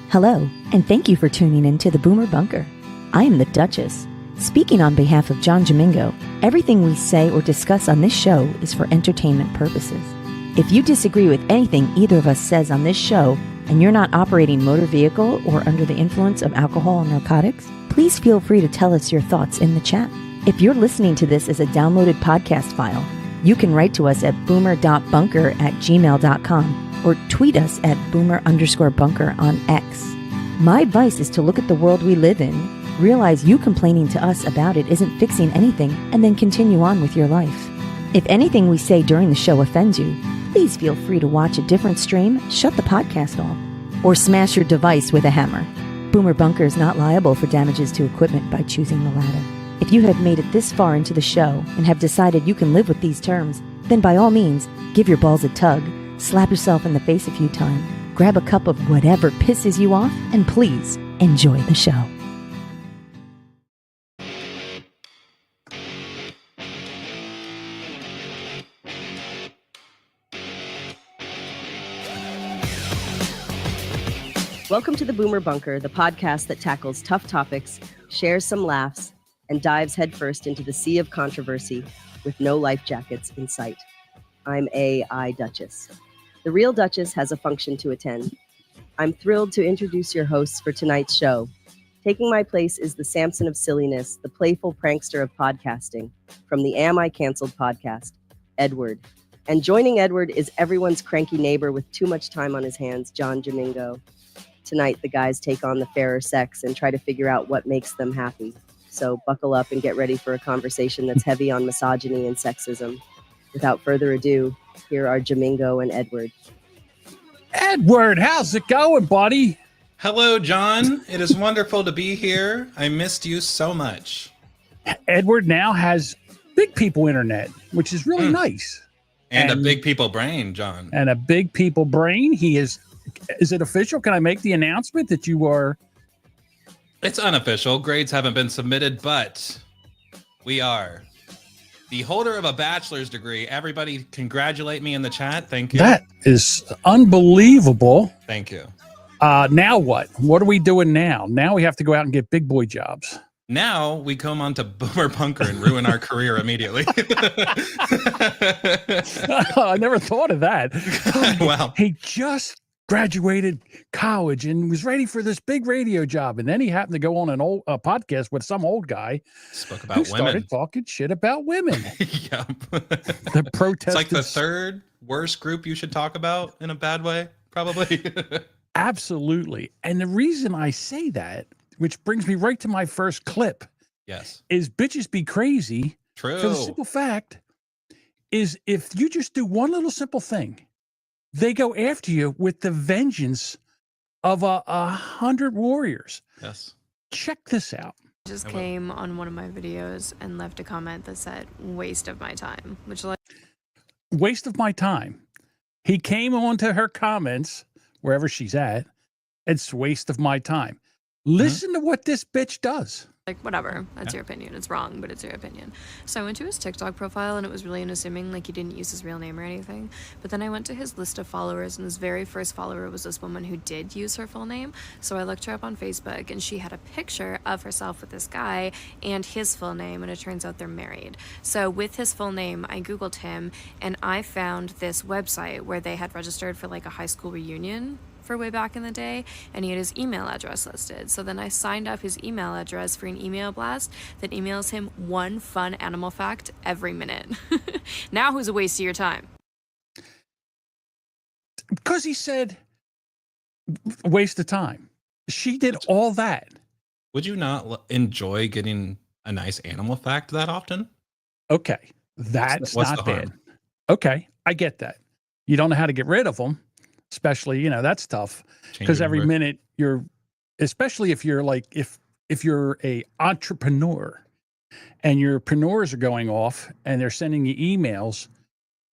Hello, and thank you for tuning in to the Boomer Bunker. I am the Duchess. Speaking on behalf of John Domingo, everything we say or discuss on this show is for entertainment purposes. If you disagree with anything either of us says on this show, and you're not operating motor vehicle or under the influence of alcohol or narcotics, please feel free to tell us your thoughts in the chat. If you're listening to this as a downloaded podcast file, you can write to us at boomer.bunker@gmail.com or tweet us at boomer_bunker on X. My advice is to look at the world we live in, realize you complaining to us about it isn't fixing anything, and then continue on with your life. If anything we say during the show offends you, please feel free to watch a different stream, shut the podcast off, or smash your device with a hammer. Boomer Bunker is not liable for damages to equipment by choosing the latter. If you have made it this far into the show and have decided you can live with these terms, then by all means, give your balls a tug, slap yourself in the face a few times, grab a cup of whatever pisses you off, and please enjoy the show. Welcome to the Boomer Bunker, the podcast that tackles tough topics, shares some laughs, and dives headfirst into the sea of controversy with no life jackets in sight. I'm AI Duchess. The real Duchess has a function to attend. I'm thrilled to introduce your hosts for tonight's show. Taking my place is the Samson of silliness, the playful prankster of podcasting, from the Am I Cancelled podcast, Edward. And joining Edward is everyone's cranky neighbor with too much time on his hands, John Domingo. Tonight, the guys take on the fairer sex and try to figure out what makes them happy. So buckle up and get ready for a conversation that's heavy on misogyny and sexism. Without further ado, here are Domingo and Edward. Edward, how's it going, buddy? Hello, John. It is wonderful to be here. I missed you so much. Edward now has big people internet, which is really nice. And a big people brain, John. And a big people brain. He is it official? Can I make the announcement that you are? It's unofficial. Grades haven't been submitted, but we are the holder of a bachelor's degree. Everybody congratulate me in the chat. Thank you. That is unbelievable. Thank you. Now what? What are we doing now? Now we have to go out and get big boy jobs. Now we come on to Boomer Bunker and ruin our career immediately. I never thought of that. Wow. He just graduated college and was ready for this big radio job, and then he happened to go on a podcast with some old guy Spoke who about started women. talking shit about women. Yeah. The protest. It's like the third worst group you should talk about in a bad way, probably. Absolutely. And the reason I say that, which brings me right to my first clip, Yes. is bitches be crazy. True. For the simple fact is if you just do one little simple thing, they go after you with the vengeance of 100 warriors. Yes. Check this out. Just came on one of my videos and left a comment that said waste of my time, which like Waste of my time. He came onto her comments, wherever she's at, it's waste of my time. Listen to what this bitch does. like whatever, that's your opinion, it's wrong, but it's your opinion. So I went to his TikTok profile and it was really unassuming, like he didn't use his real name or anything. But then I went to his list of followers and his very first follower was this woman who did use her full name. So I looked her up on Facebook and she had a picture of herself with this guy and his full name, and it turns out they're married. So with his full name, I Googled him and I found this website where they had registered for like a high school reunion for way back in the day, and he had his email address listed. So then I signed up his email address for an email blast that emails him one fun animal fact every minute. Now who's a waste of your time? Because he said, waste of time. She did all that. Would you not enjoy getting a nice animal fact that often? Okay, that's What's not the bad. harm? Okay, I get that. You don't know how to get rid of them, especially, you know, that's tough. Because every minute you're, especially if you're like, if you're a entrepreneur and your preneurs are going off and they're sending you emails,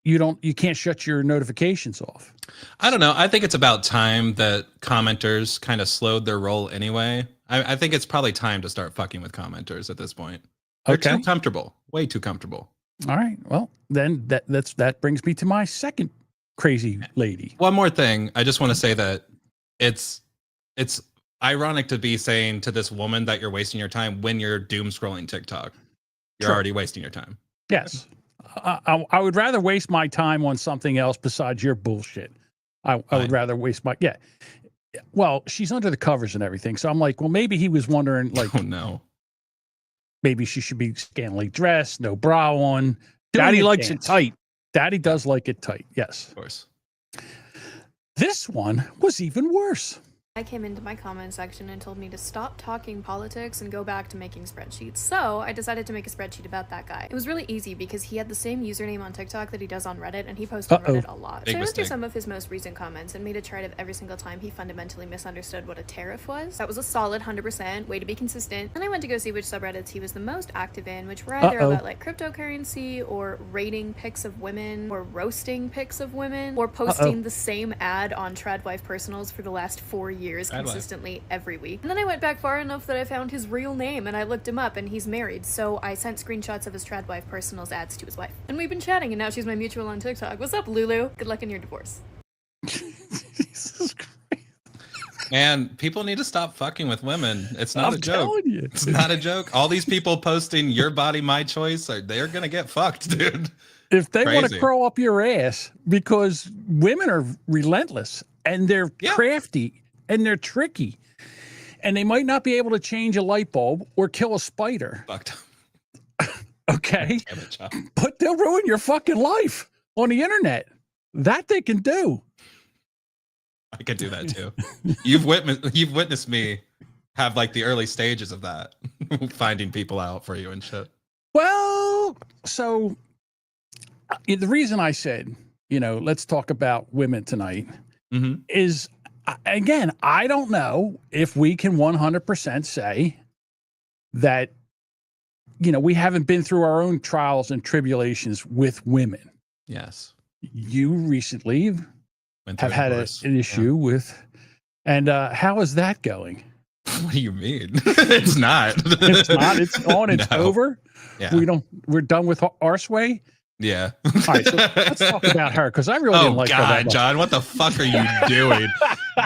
you can't shut your notifications off. I don't know. I think it's about time that commenters kind of slowed their roll anyway. I think it's probably time to start fucking with commenters at this point. They're Okay. too comfortable. Way too comfortable. All right. Well, then that brings me to my second crazy lady. One more thing. I just want to say that it's it's ironic to be saying to this woman that you're wasting your time when you're doom scrolling TikTok. You're already wasting your time. Yes. I would rather waste my time on something else besides your bullshit. I would rather waste my, Well, she's under the covers and everything. So I'm like, well, maybe he was wondering, like, oh no, maybe she should be scantily dressed, no bra on. Daddy likes it tight. Daddy does like it tight. Yes. Of course. This one was even worse. I came into my comment section and told me to stop talking politics and go back to making spreadsheets. So I decided to make a spreadsheet about that guy. It was really easy because he had the same username on TikTok that he does on Reddit, and he posts on Reddit a lot. So I went through some of his most recent comments and made a chart of every single time he fundamentally misunderstood what a tariff was. That was a solid 100%, way to be consistent. And I went to go see which subreddits he was the most active in, which were either about like cryptocurrency or rating pics of women or roasting pics of women or posting the same ad on Tradwife Personals for the last 4 years consistently every week. And then I went back far enough that I found his real name and I looked him up, and he's married, so I sent screenshots of his Tradwife Personals ads to his wife. And we've been chatting, and now she's my mutual on TikTok. What's up, Lulu? Good luck in your divorce. Jesus Christ. And people need to stop fucking with women. It's not a joke. You. It's not a joke. All these people posting your body, my choice, they're gonna get fucked, dude. If they want to curl up your ass, because women are relentless and they're crafty and they're tricky, and they might not be able to change a light bulb or kill a spider. Fucked. Okay, but they'll ruin your fucking life on the internet. That they can do. I could do that too. You've witnessed me have like the early stages of that, finding people out for you and shit. Well, so the reason I said, let's talk about women tonight is, again, I don't know if we can 100% say that, we haven't been through our own trials and tribulations with women. Yes. You recently have had an issue with, and how is that going? What do you mean? It's not. It's not. It's on. It's over. Yeah. We're done with Arseway. Yeah. All right, so let's talk about her, because I really didn't like her that much. John, what the fuck are you doing?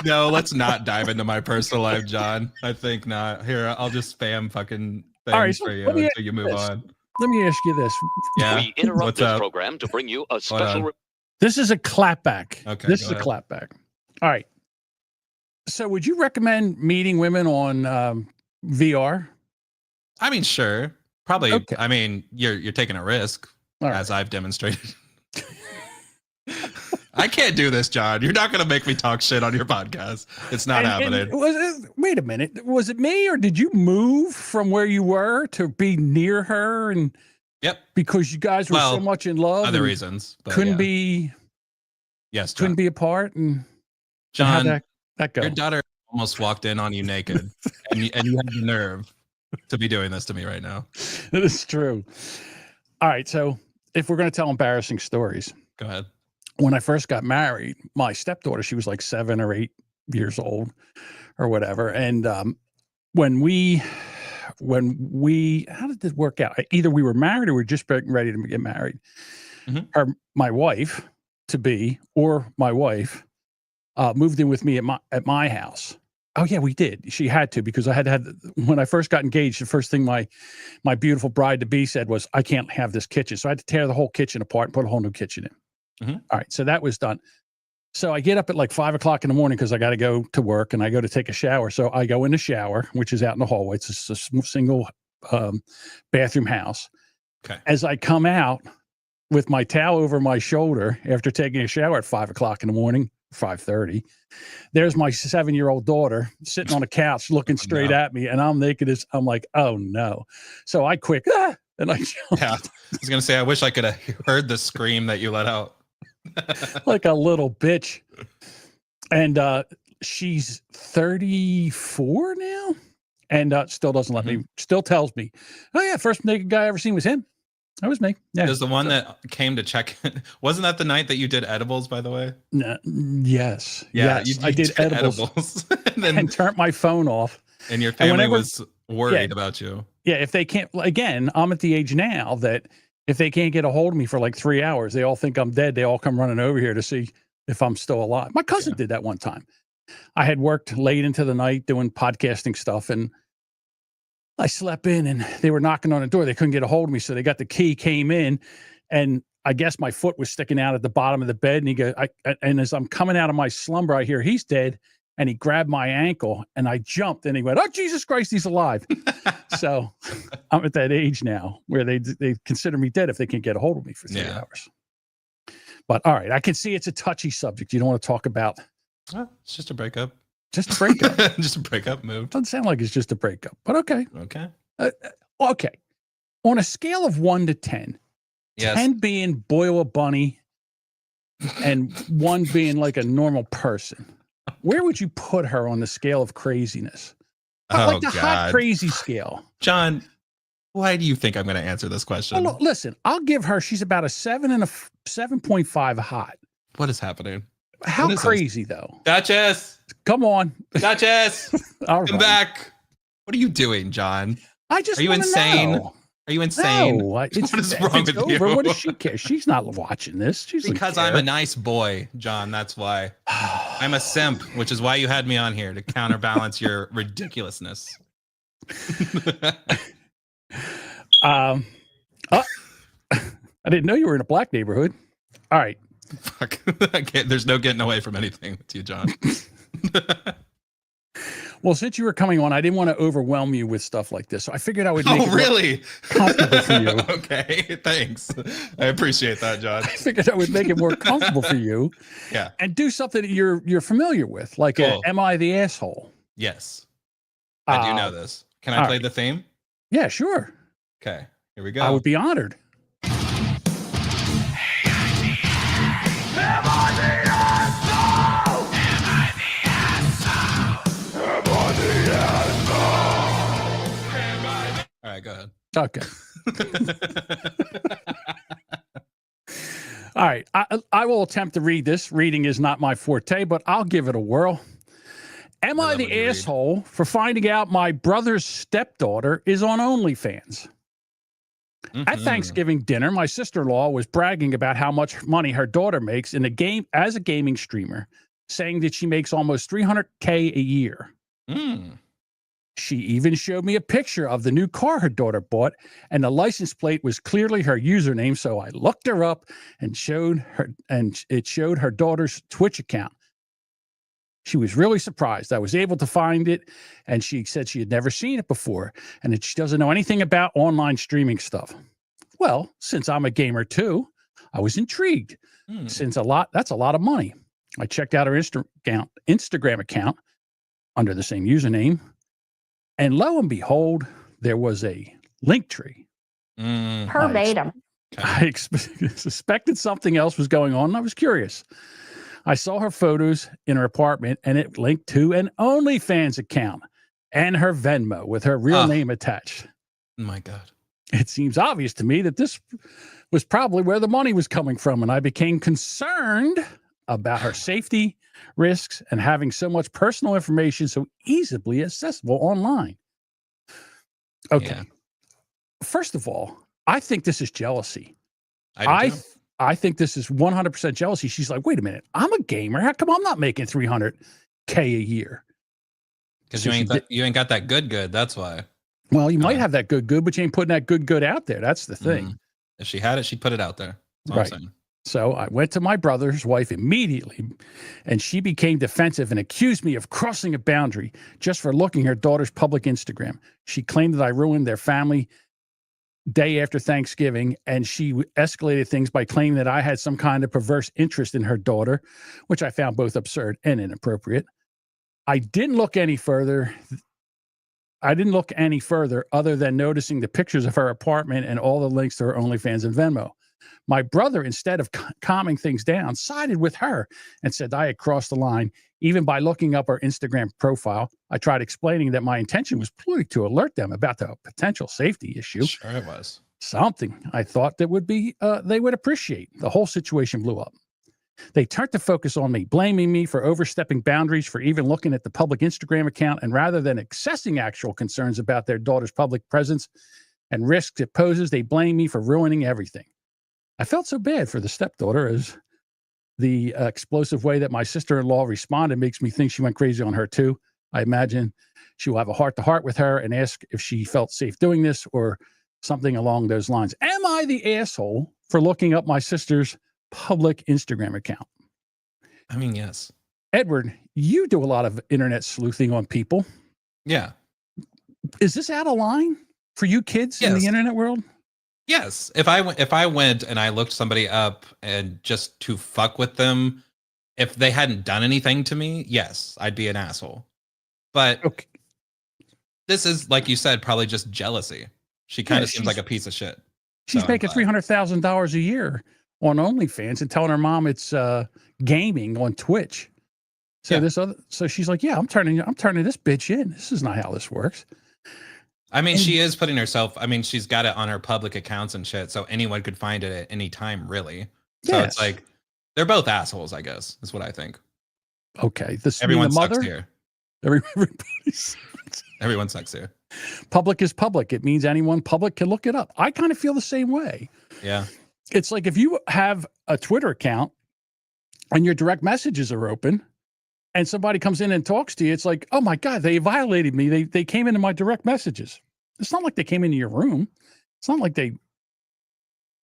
No, let's not dive into my personal life, John. I think not. Here, I'll just spam fucking things for you until you move on. Let me ask you this. Yeah. We interrupt this program to bring you a special. This is a clapback. Okay. This is a clapback. All right. So, would you recommend meeting women on VR? I mean, sure. Probably. Okay. I mean, you're taking a risk, as I've demonstrated. I can't do this, John. You're not going to make me talk shit on your podcast. It's not happening. Wait a minute. Was it me, or did you move from where you were to be near her? And because you guys were so much in love. Other reasons. Couldn't be. Yes, John. Couldn't be apart. And John, how'd that go? Your daughter almost walked in on you naked, and you have the nerve to be doing this to me right now. It is true. All right. So if we're going to tell embarrassing stories. Go ahead. When I first got married, my stepdaughter, she was like 7 or 8 years old or whatever. And when we, how did this work out? Either we were married or we were just ready to get married. My wife to be, or my wife moved in with me at my house. Oh yeah, we did. She had to, because I had when I first got engaged, the first thing my beautiful bride to be said was, I can't have this kitchen. So I had to tear the whole kitchen apart and put a whole new kitchen in. All right. So that was done. So I get up at like 5 o'clock in the morning because I got to go to work, and I go to take a shower. So I go in the shower, which is out in the hallway. It's just a single bathroom house. Okay. As I come out with my towel over my shoulder after taking a shower at 5 o'clock in the morning, 5:30, there's my 7-year-old daughter sitting on a couch looking straight at me, and I'm naked as I'm like, oh no. So I quick, and I jumped. Yeah. I was going to say, I wish I could have heard the scream that you let out. Like a little bitch. And she's 34 now, and still doesn't let me, still tells me, oh yeah, first naked guy I ever seen was him. That was me. Yeah. There's the one that came to check. Wasn't that the night that you did edibles, by the way? Yes. Yeah, yes, I did edibles. and turned my phone off. And your family was worried about you. Yeah, if they can't, again, I'm at the age now that if they can't get a hold of me for like 3 hours, they all think I'm dead. They all come running over here to see if I'm still alive. My cousin did that one time. I had worked late into the night doing podcasting stuff, and I slept in, and they were knocking on the door. They couldn't get a hold of me, so they got the key, came in, and I guess my foot was sticking out at the bottom of the bed. And and as I'm coming out of my slumber, I hear he's dead, and he grabbed my ankle, and I jumped, and he went, "Oh, Jesus Christ, he's alive!" So I'm at that age now where they consider me dead if they can't get a hold of me for 3 hours. But all right, I can see it's a touchy subject. You don't want to talk about. It's just a breakup. Just a breakup. Just a breakup move. Doesn't sound like it's just a breakup, but okay. Okay. Okay. On a scale of 1 to 10, yes. 10 being boil a bunny and 1 being like a normal person, where would you put her on the scale of craziness? Like the hot crazy scale. John, why do you think I'm going to answer this question? Well, listen, I'll give her, she's about a 7 and a 7.5 hot. What is happening? How crazy though? Duchess. Come on. Duchess. All Come back. What are you doing, John? I just Are you insane? Know. Are you insane? No, what is wrong with you? What does she care? She's not watching this. Because I'm a nice boy, John. That's why. I'm a simp, which is why you had me on here to counterbalance your ridiculousness. I didn't know you were in a black neighborhood. All right. Fuck. There's no getting away from anything with you, John. Well, since you were coming on, I didn't want to overwhelm you with stuff like this. So I figured I would make it really comfortable for you. Okay, thanks. I appreciate that, John. I figured I would make it more comfortable for you. Yeah. And do something that you're familiar with, like Am I the Asshole? Yes. I do know this. Can I play the theme? Yeah, sure. Okay, here we go. I would be honored. All right, go ahead. Okay. All right. I will attempt to read this. Reading is not my forte, but I'll give it a whirl. Am I the asshole for finding out my brother's stepdaughter is on OnlyFans? At Thanksgiving dinner, my sister-in-law was bragging about how much money her daughter makes in a game as a gaming streamer, saying that she makes almost $300K a year. She even showed me a picture of the new car her daughter bought, and the license plate was clearly her username. So I looked her up and it showed her daughter's Twitch account. She was really surprised. I was able to find it, and she said she had never seen it before and that she doesn't know anything about online streaming stuff. Well, since I'm a gamer too, I was intrigued. Since that's a lot of money. I checked out her Instagram account under the same username, and lo and behold, there was a link tree. Verbatim. I suspected something else was going on, and I was curious. I saw her photos in her apartment, and it linked to an OnlyFans account and her Venmo with her real name attached. Oh my God. It seems obvious to me that this was probably where the money was coming from, and I became concerned about her safety, risks, and having so much personal information so easily accessible online. Okay. Yeah. First of all, I think this is jealousy. I think this is 100% jealousy. She's like, wait a minute, I'm a gamer. How come I'm not making $300K a year? Because you ain't got that good. That's why. Well, you might have that good, but you ain't putting that good out there. That's the thing. If she had it, she'd put it out there. That's right. I'm saying. So I went to my brother's wife immediately, and she became defensive and accused me of crossing a boundary just for looking at her daughter's public Instagram. She claimed that I ruined their family day after Thanksgiving, and she escalated things by claiming that I had some kind of perverse interest in her daughter, which I found both absurd and inappropriate. I didn't look any further other than noticing the pictures of her apartment and all the links to her OnlyFans and Venmo. My brother, instead of calming things down, sided with her and said I had crossed the line. Even by looking up her Instagram profile, I tried explaining that my intention was purely to alert them about the potential safety issue. Sure it was. Something I thought that would be they would appreciate. The whole situation blew up. They turned to focus on me, blaming me for overstepping boundaries, for even looking at the public Instagram account, and rather than accessing actual concerns about their daughter's public presence and risks it poses, they blame me for ruining everything. I felt so bad for the stepdaughter, as The explosive way that my sister-in-law responded makes me think she went crazy on her too. I imagine she will have a heart-to-heart with her and ask if she felt safe doing this or something along those lines. Am I the asshole for looking up my sister's public Instagram account? I mean, yes. Edward, you do a lot of internet sleuthing on people. Yeah. Is this out of line for you kids in the internet world? Yes. If I went and I looked somebody up and just to fuck with them, if they hadn't done anything to me, yes, I'd be an asshole. But this is, like you said, probably just jealousy. She kind of seems like a piece of shit. She's making $300,000 a year on OnlyFans and telling her mom it's gaming on Twitch. So so she's like, yeah, I'm turning this bitch in. This is not how this works. I mean, she is putting herself, I mean, she's got it on her public accounts and shit, so anyone could find it at any time, really. So it's like, they're both assholes, I guess, is what I think. Okay. Everyone sucks here. Everyone sucks here. Public is public. It means anyone public can look it up. I kind of feel the same way. Yeah. It's like if you have a Twitter account and your direct messages are open and somebody comes in and talks to you, it's like, oh my God, they violated me. They came into my direct messages. It's not like they came into your room. It's not like they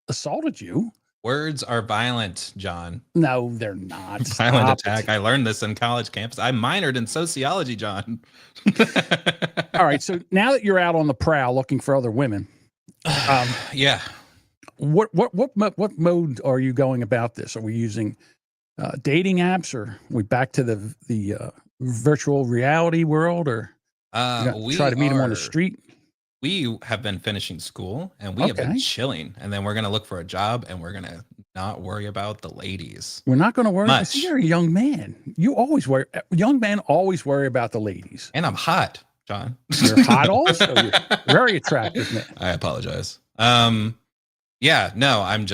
assaulted you. Words are violent, John. No, they're not. Violent attack. I learned this in college campus. I minored in sociology, John. All right. So now that you're out on the prowl looking for other women, yeah. What mode are you going about this? Are we using dating apps, or are we back to the virtual reality world, or we try to meet them on the street? We have been finishing school and we have been chilling, and then we're going to look for a job and we're going to not worry about the ladies. We're not going to worry. Much. You're a young man. Young men always worry about the ladies. And I'm hot, John. You're hot also. You're very attractive, man. I apologize. Yeah, no, I'm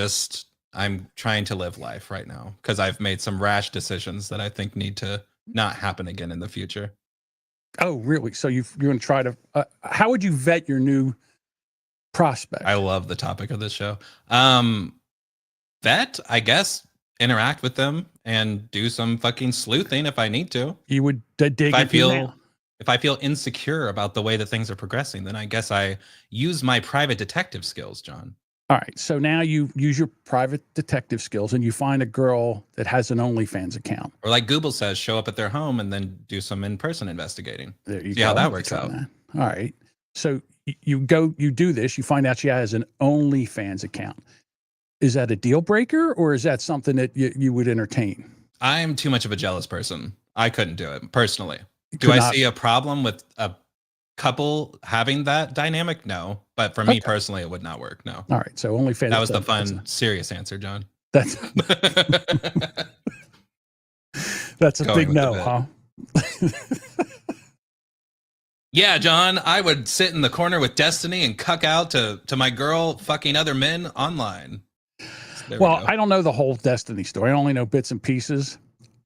trying to live life right now because I've made some rash decisions that I think need to not happen again in the future. Oh, really? So you're going to try to, how would you vet your new prospect? I love the topic of this show. Vet, I guess, interact with them and do some fucking sleuthing if I need to. You would dig if I feel insecure about the way that things are progressing, then I guess I use my private detective skills, John. All right. So now you use your private detective skills and you find a girl that has an OnlyFans account. Or like Google says, show up at their home and then do some in-person investigating. There you See go. how that works out. All right. So you do this, you find out she has an OnlyFans account. Is that a deal breaker, or is that something that you would entertain? I'm too much of a jealous person. I couldn't do it personally. Do I see a problem with a couple having that dynamic? No, but for me personally, it would not work. No. All right. So OnlyFans. That was the fun, serious answer, John. That's a big no, huh? Yeah, John, I would sit in the corner with Destiny and cuck out to my girl fucking other men online. Well, I don't know the whole Destiny story. I only know bits and pieces.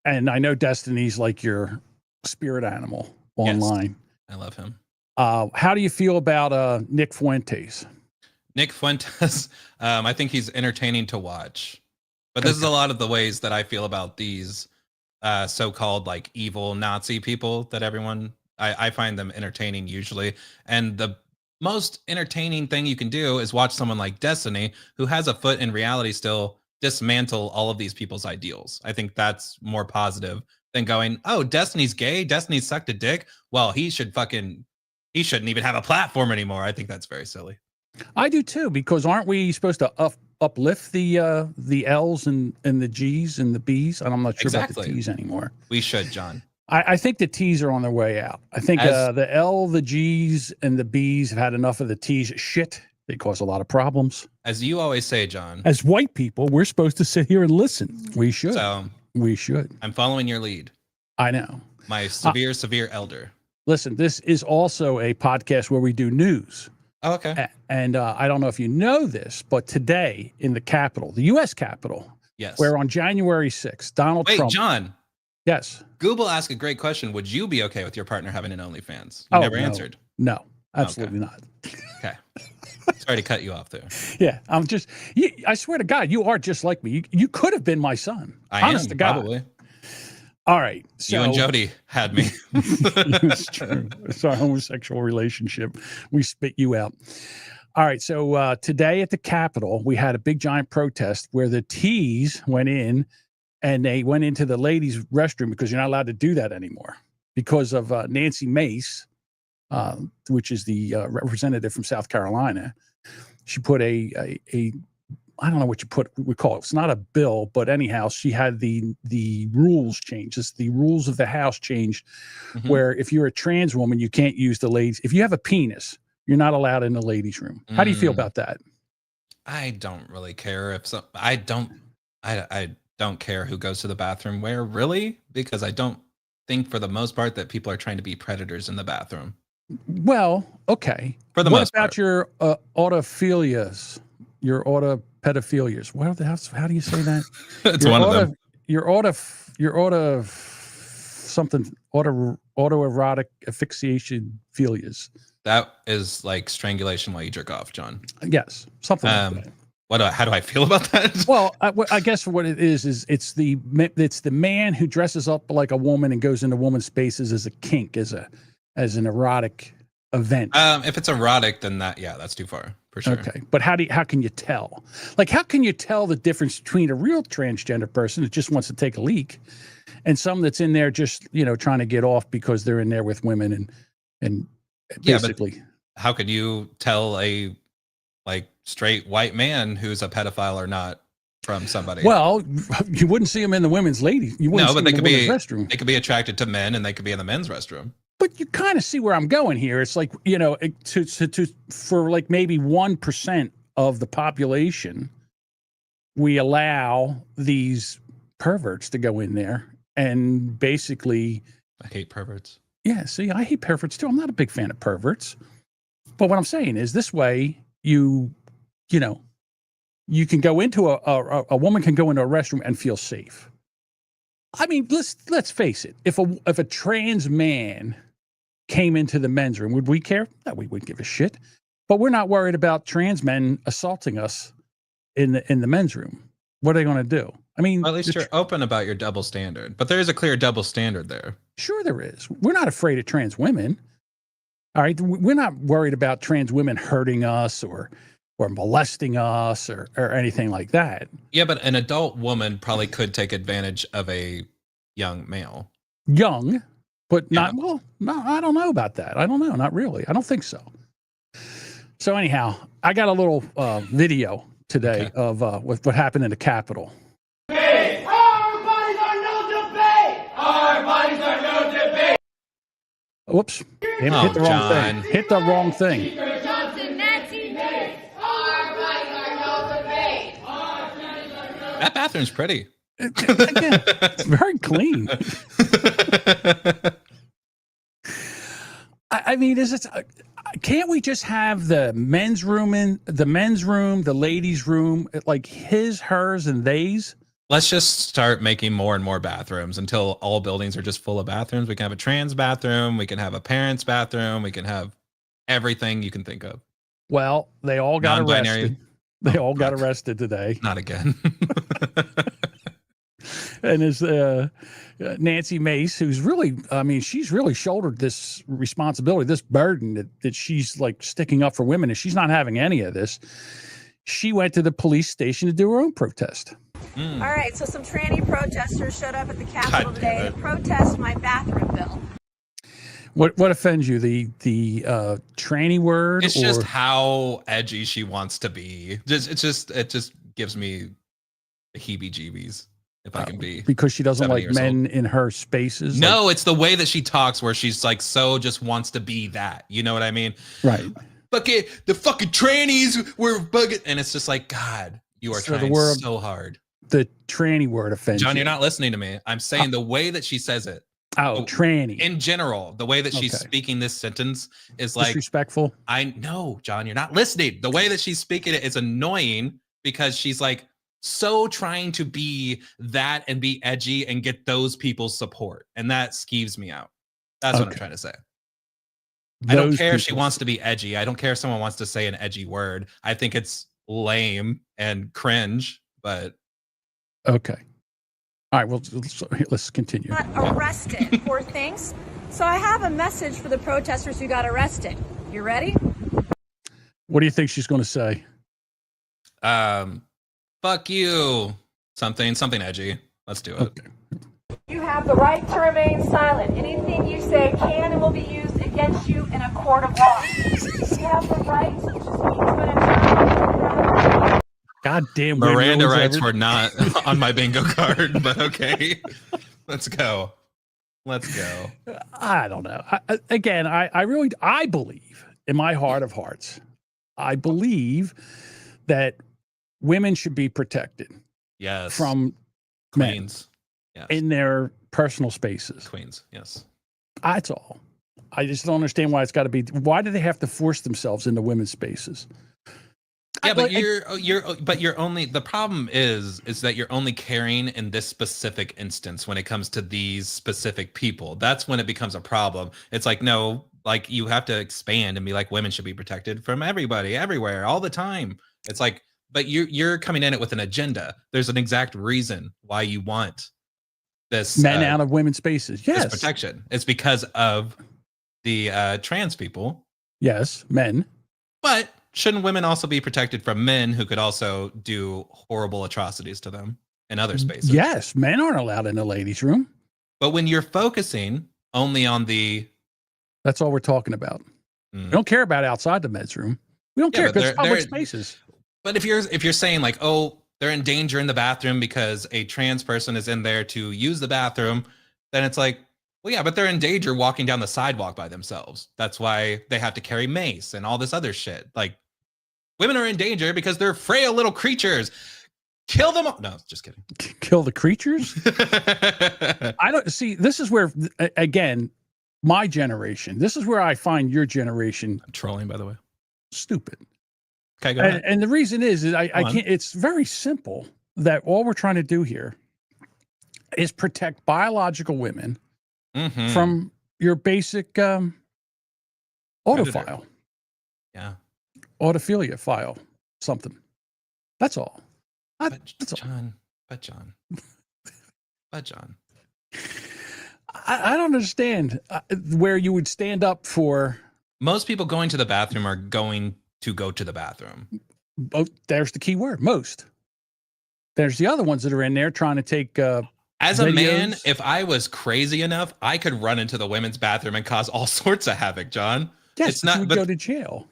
And I know Destiny's like your spirit animal online. Yes, I love him. How do you feel about Nick Fuentes? Nick Fuentes, I think he's entertaining to watch. But this is a lot of the ways that I feel about these so-called like evil Nazi people that I find them entertaining usually. And the most entertaining thing you can do is watch someone like Destiny, who has a foot in reality still, dismantle all of these people's ideals. I think that's more positive than going, oh, Destiny's gay, Destiny sucked a dick. Well, he shouldn't even have a platform anymore. I think that's very silly. I do too, because aren't we supposed to uplift the L's and the G's and the B's? And I'm not sure about the T's anymore. We should, John. I think the T's are on their way out. I think the L, the G's, and the B's have had enough of the T's. Shit, they cause a lot of problems. As you always say, John. As white people, we're supposed to sit here and listen. We should. We should. I'm following your lead. I know. My severe elder. Listen, this is also a podcast where we do news. Oh, okay. And I don't know if you know this, but today in the Capitol, the U.S. Capitol, yes, where on January 6th, Donald Trump. Wait, John. Yes. Google asked a great question. Would you be okay with your partner having an OnlyFans? You never answered. No, absolutely not. Okay. Sorry to cut you off there. Yeah, I swear to God, you are just like me. You could have been my son. Honest to God. Probably. All right. So, you and Jody had me. It's true. It's our homosexual relationship. We spit you out. All right. So today at the Capitol, we had a big giant protest where the T's went in and they went into the ladies' restroom because you're not allowed to do that anymore because of Nancy Mace, which is the representative from South Carolina. She put a I don't know what we call it. It's not a bill, but anyhow, she had the rules changed. It's the rules of the House changed, where if you're a trans woman, you can't use the ladies. If you have a penis, you're not allowed in the ladies' room. How do you feel about that? I don't really care I don't care who goes to the bathroom where, really, because I don't think for the most part that people are trying to be predators in the bathroom. Well, okay. For the most part. What about your autophilias? Your autopedophilias. How do you say that? It's one of them. Your autoerotic asphyxiation philias. That is like strangulation while you jerk off, John. Yes, something like that. How do I feel about that? Well, I guess what it is it's the man who dresses up like a woman and goes into woman's spaces as a kink, as an erotic event. If it's erotic, then that's too far for sure. Okay, but how can you tell? Like, how can you tell the difference between a real transgender person that just wants to take a leak and some that's in there just trying to get off because they're in there with women and basically? Yeah, but how could you tell a straight white man who's a pedophile or not from somebody? Well, you wouldn't see them in the women's ladies. You wouldn't see them in the women's restroom. They could be attracted to men, and they could be in the men's restroom. But you kind of see where I'm going here. It's like, for like maybe 1% of the population, we allow these perverts to go in there and basically. I hate perverts. Yeah, see, I hate perverts too. I'm not a big fan of perverts. But what I'm saying is this way, you can go into a woman can go into a restroom and feel safe. I mean, let's face it. If a trans man came into the men's room, would we care? No, we wouldn't give a shit. But we're not worried about trans men assaulting us in the men's room. What are they going to do? I mean, well, at least you're open about your double standard. But there is a clear double standard there. Sure, there is. We're not afraid of trans women. All right, we're not worried about trans women hurting us or molesting us or anything like that. Yeah, but an adult woman probably could take advantage of a young male. Young, but not, well, no, I don't know about that. I don't know. Not really. I don't think so. So anyhow, I got a little video today of what happened in the Capitol. Our bodies are no debate! Our bodies are no debate! Whoops. Hit the wrong thing. Hit the wrong thing. That bathroom's pretty. Again, it's very clean. I mean, can't we just have the men's room, the ladies' room, like his, hers, and they's? Let's just start making more and more bathrooms until all buildings are just full of bathrooms. We can have a trans bathroom. We can have a parent's bathroom. We can have everything you can think of. Well, they all got arrested. They all got arrested today. Not again. And there's Nancy Mace, who's really, I mean, she's really shouldered this responsibility, this burden that she's like sticking up for women, and she's not having any of this. She went to the police station to do her own protest. All right, so some tranny protesters showed up at the Capitol today to protest my bathroom bill. What offends you? The tranny word? It's just how edgy she wants to be. It just gives me the heebie-jeebies, if I can be. Because she doesn't like men in her spaces? No, it's the way that she talks where she's like just wants to be that. You know what I mean? Right. The fucking trannies were bugging. And it's just like, God, you are trying so hard. The tranny word offends John, you. you're not listening to me. I'm saying the way that she says it. Oh, tranny. In general, the way that she's speaking this sentence is like disrespectful. I know, John, you're not listening. The way that she's speaking it is annoying because she's like so trying to be that and be edgy and get those people's support. And that skeeves me out. That's what I'm trying to say. I don't care if she wants to be edgy. I don't care if someone wants to say an edgy word. I think it's lame and cringe, but okay. All right, well, let's continue. Not arrested for things. So I have a message for the protesters who got arrested. You ready? What do you think she's going to say? Fuck you. Something edgy. Let's do it. Okay. You have the right to remain silent. Anything you say can and will be used against you in a court of law. You have the right to speak to an God damn. Miranda rights were not on my bingo card, but okay. Let's go. I don't know. I believe in my heart of hearts, I believe that women should be protected. Yes. From queens. Yes. In their personal spaces. Queens. Yes. That's all. I just don't understand why it's got to be. Why do they have to force themselves into women's spaces? Yeah, but you're only, the problem is that you're only caring in this specific instance when it comes to these specific people. That's when it becomes a problem. It's like, no, like you have to expand and be like, women should be protected from everybody, everywhere, all the time. It's like, but you're coming in it with an agenda. There's an exact reason why you want this men out of women's spaces. Yes, this protection. It's because of the trans people. Yes, men. But shouldn't women also be protected from men who could also do horrible atrocities to them in other spaces? Yes, men aren't allowed in the ladies' room. But when you're focusing only on the... That's all we're talking about. We don't care about outside the men's room. We don't care because it's public spaces. But if you're saying like, oh, they're in danger in the bathroom because a trans person is in there to use the bathroom, then it's like, well, yeah, but they're in danger walking down the sidewalk by themselves. That's why they have to carry mace and all this other shit. Like, women are in danger because they're frail little creatures. Kill them all. No, just kidding. Kill the creatures? I don't see. This is where, again, my generation, this is where I find your generation. I'm trolling, by the way. Stupid. Okay, go ahead. And the reason is I can't, it's very simple that all we're trying to do here is protect biological women from your basic autophile. Yeah. Autophilia file, something. That's all. But John. I don't understand where you would stand up for. Most people going to the bathroom are going to go to the bathroom. Oh, there's the key word, most. There's the other ones that are in there trying to take as a man, if I was crazy enough, I could run into the women's bathroom and cause all sorts of havoc, John. Yes, it's not, go to jail.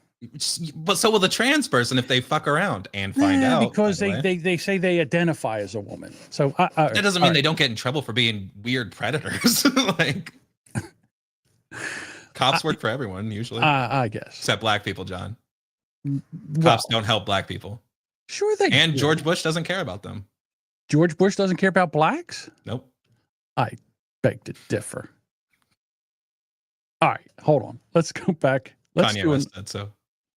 But so will the trans person if they fuck around and find out. Because they say they identify as a woman. So that doesn't mean they don't get in trouble for being weird predators. Like cops work for everyone usually. I guess. Except black people, John. Cops don't help black people. Sure they And do. George Bush doesn't care about them. George Bush doesn't care about blacks? Nope. I beg to differ. All right, hold on. Let's go back. Kanye West said so.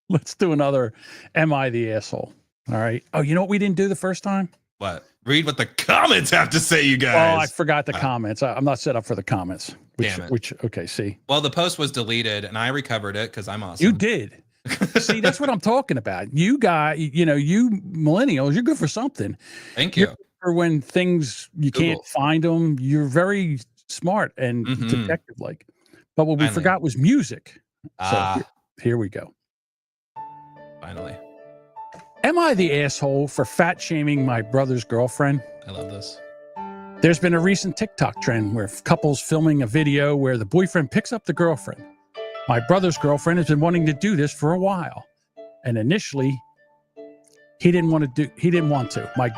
Let's do another Am I the Asshole? All right. Oh, you know what we didn't do the first time? What? Read what the comments have to say, you guys. Oh, I forgot the comments. I'm not set up for the comments. Damn it. Okay, see. Well, the post was deleted and I recovered it because I'm awesome. You did. See, that's what I'm talking about. You guys, you millennials, you're good for something. Thank you. For when things, you can't find them, you're very smart and detective-like. But what we forgot was music. So here we go. Finally. Am I the asshole for fat shaming my brother's girlfriend? I love this. There's been a recent TikTok trend where couples filming a video where the boyfriend picks up the girlfriend. My brother's girlfriend has been wanting to do this for a while. And initially, he didn't want to. My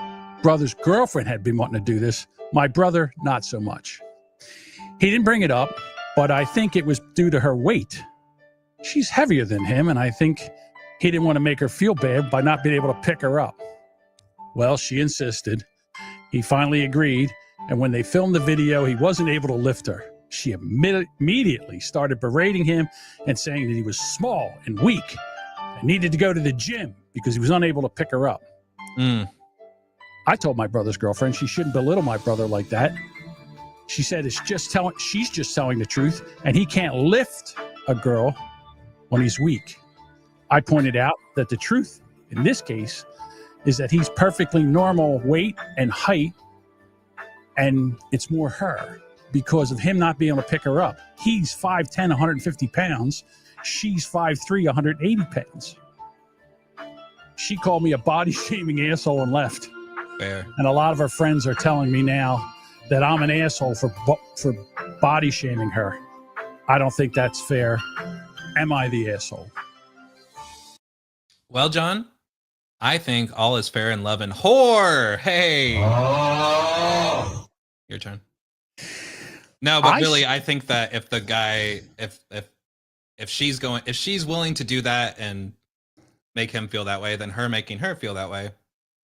brother's girlfriend had been wanting to do this. My brother, not so much. He didn't bring it up, but I think it was due to her weight. She's heavier than him, and I think he didn't want to make her feel bad by not being able to pick her up. Well, she insisted. He finally agreed, and when they filmed the video, he wasn't able to lift her. She immediately started berating him and saying that he was small and weak and needed to go to the gym because he was unable to pick her up. I told my brother's girlfriend she shouldn't belittle my brother like that. She said she's just telling the truth, and he can't lift a girl when he's weak. I pointed out that the truth in this case is that he's perfectly normal weight and height, and it's more her because of him not being able to pick her up. He's 5'10", 150 pounds. She's 5'3", 180 pounds. She called me a body-shaming asshole and left. Fair. And a lot of her friends are telling me now that I'm an asshole for body-shaming her. I don't think that's fair. Am I the asshole? Well, John, I think all is fair in love and whore. Hey. Oh. Your turn. No, but really, I think that if the guy, if she's willing to do that and make him feel that way, then her making her feel that way,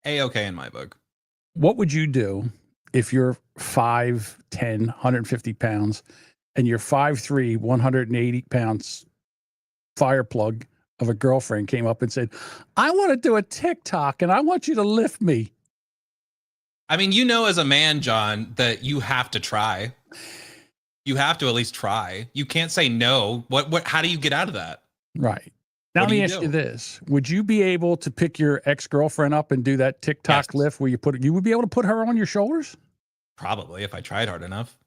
A-okay in my book. What would you do if you're 5'10", 150 pounds and you're 5'3", 180 pounds fire plug of a girlfriend came up and said, I want to do a TikTok and I want you to lift me? I mean, as a man, John, that you have to try. You have to at least try. You can't say no. How do you get out of that? Right. Now, let me ask you this. Would you be able to pick your ex-girlfriend up and do that TikTok lift where you would be able to put her on your shoulders? Probably, if I tried hard enough.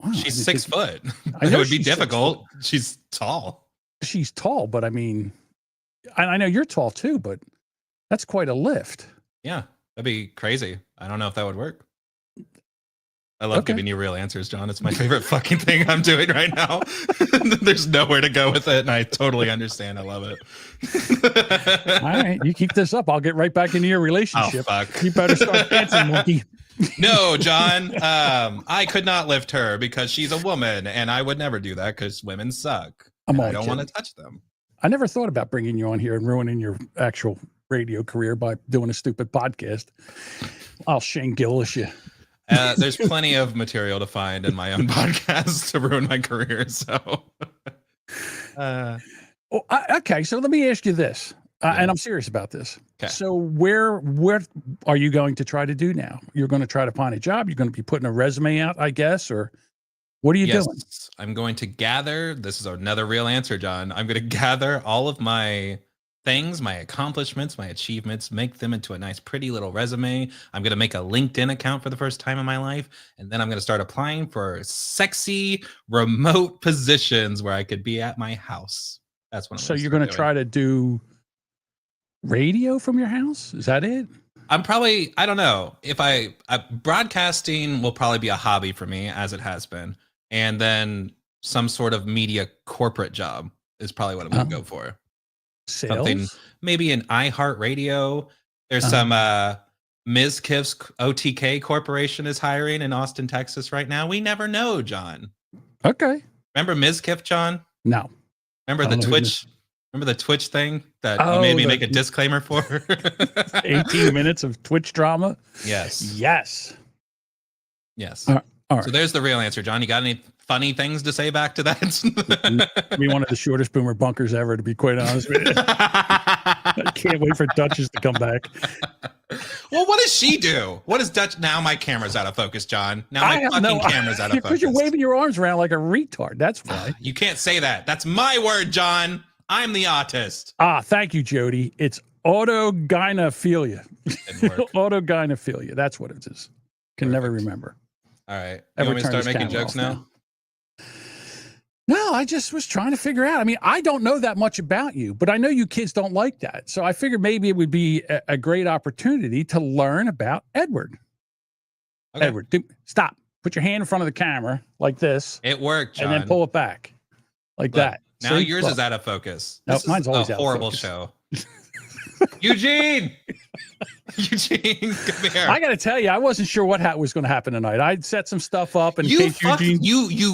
Wow, she's 6 foot. It would be difficult. She's tall. She's tall, but I mean, I know you're tall too, but that's quite a lift. Yeah, that'd be crazy. I don't know if that would work. I love giving you real answers, John. It's my favorite fucking thing I'm doing right now. There's nowhere to go with it, and I totally understand. I love it. All right, you keep this up. I'll get right back into your relationship. Oh, fuck. You better start dancing, monkey. No, John. I could not lift her because she's a woman, and I would never do that because women suck. I don't want to touch them. I never thought about bringing you on here and ruining your actual radio career by doing a stupid podcast. I'll Shane Gillis you. There's plenty of material to find in my own podcast to ruin my career. So, okay. So let me ask you this, and I'm serious about this. Okay. So where are you going to try to do now? You're going to try to find a job. You're going to be putting a resume out, I guess, or what are you doing? I'm going to gather. This is another real answer, John. I'm going to gather all of my things, my accomplishments, my achievements, make them into a nice, pretty little resume. I'm going to make a LinkedIn account for the first time in my life. And then I'm going to start applying for sexy remote positions where I could be at my house. That's what I'm So you're going to try to do radio from your house? Is that it? I don't know if broadcasting will probably be a hobby for me as it has been. And then some sort of media corporate job is probably what I'm going to go for. Sales? Something, maybe an iHeartRadio. There's some Ms. Kiff's OTK Corporation is hiring in Austin, Texas right now. We never know, John. Okay. Remember Ms. Kiff, John? No. Remember the Twitch? Remember the Twitch thing that you made me make a disclaimer for? 18 minutes of Twitch drama? Yes. Yes. Yes. All right. So there's the real answer, John. You got any funny things to say back to that? Be one of the shortest boomer bunkers ever, to be quite honest with you. I can't wait for Duchess to come back. Well, what does she do? What does Dutch? Now my camera's out of focus, John. Now my fucking camera's out of focus. Because you're waving your arms around like a retard. That's why. You can't say that. That's my word, John. I'm the autist. Thank you, Jody. It's autogynephilia. Autogynephilia. That's what it is. Can never remember. All right. You want me to start making jokes now? No, I just was trying to figure out. I mean, I don't know that much about you, but I know you kids don't like that. So I figured maybe it would be a great opportunity to learn about Edward. Okay. Edward, stop. Put your hand in front of the camera like this. It worked, John. And then pull it back like that. Now yours is out of focus. No, mine's always a horrible show. Eugene, come here. I got to tell you, I wasn't sure what was going to happen tonight. I'd set some stuff up, and you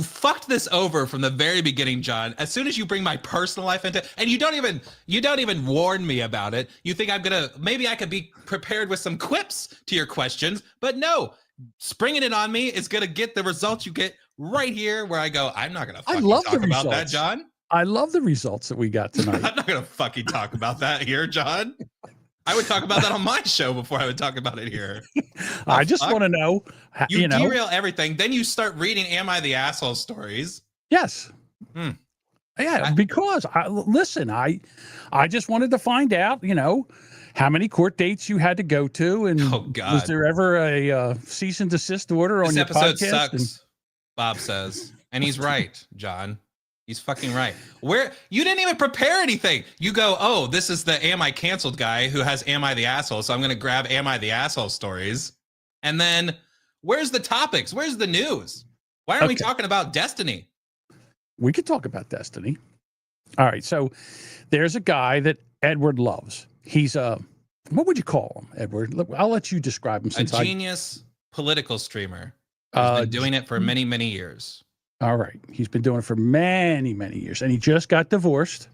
fucked this over from the very beginning, John. As soon as you bring my personal life into, and you don't even warn me about it. You think maybe I could be prepared with some quips to your questions, but no, springing it on me is gonna get the results you get right here, where I go, I'm not gonna fucking talk about that, John. I love the results that we got tonight. I'm not going to fucking talk about that here, John. I would talk about that on my show before I would talk about it here. I just want to know. You derail everything. Then you start reading Am I the Asshole stories. Yes. Yeah, because I just wanted to find out, how many court dates you had to go to, and was there ever a cease and desist order on your podcast? This episode sucks, Bob says, and he's right, John. He's fucking right. Where you didn't even prepare anything. You go, oh, this is the Am I Canceled guy who has Am I the Asshole? So I'm going to grab Am I the Asshole stories. And then where's the topics? Where's the news? Why aren't we talking about Destiny? We could talk about Destiny. All right. So there's a guy that Edward loves. He's what would you call him, Edward? I'll let you describe him. A genius political streamer. He's been doing it for many, many years. All right. He's been doing it for many, many years. And he just got divorced.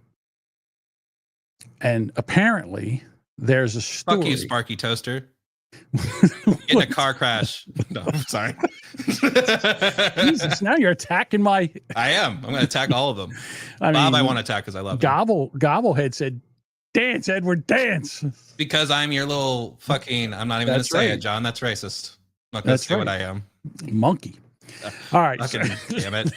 And apparently there's a story. Fuck you, Sparky Toaster. In a car crash. No, I'm sorry. Jesus, now you're attacking my... I am. I'm going to attack all of them. Bob, I want to attack because I love him. Gobblehead said, dance, Edward, dance. Because I'm your little fucking... I'm not even going to say it, John. That's racist. I'm not going to say what I am. Monkey. All right. Damn it.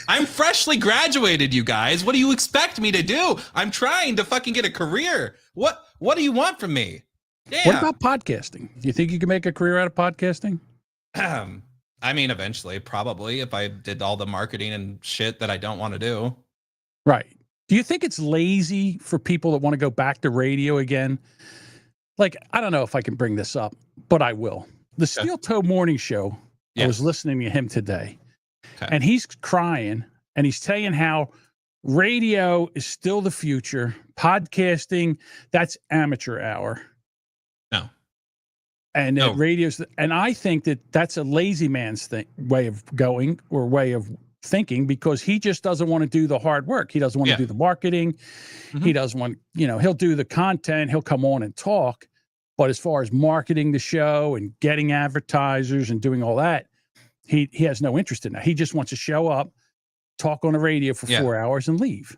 I'm freshly graduated, you guys. What do you expect me to do? I'm trying to fucking get a career. What do you want from me? Damn. What about podcasting? Do you think you can make a career out of podcasting? I mean, eventually, probably, if I did all the marketing and shit that I don't want to do. Right. Do you think it's lazy for people that want to go back to radio again? Like, I don't know if I can bring this up, but I will. The Steel Toe Morning Show, I was listening to him today, and he's crying, and he's saying how radio is still the future. Podcasting, that's amateur hour. No. And radio's, and I think that that's a lazy man's way of going or way of thinking, because he just doesn't want to do the hard work. He doesn't want to do the marketing. He doesn't want, he'll do the content. He'll come on and talk. But as far as marketing the show and getting advertisers and doing all that, he has no interest in that. He just wants to show up, talk on the radio for 4 hours and leave.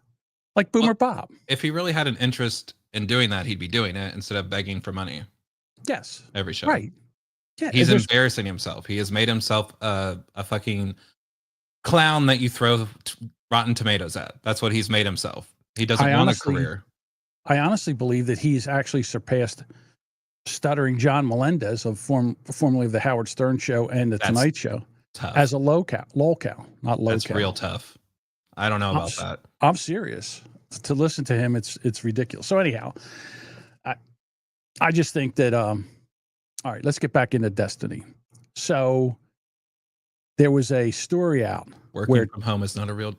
Like Boomer Bob. If he really had an interest in doing that, he'd be doing it instead of begging for money. Yes. Every show. Right. Yeah. He's embarrassing himself. He has made himself a fucking clown that you throw rotten tomatoes at. That's what he's made himself. He doesn't want a career. I honestly believe that he's actually surpassed stuttering John Melendez of formerly of the Howard Stern Show and the Tonight Show tough. As a lolcow, not low. That's real tough. I don't know about that. I'm serious. To listen to him, it's ridiculous. So anyhow, I just think that all right, let's get back into Destiny. So there was a story out working from home is not a real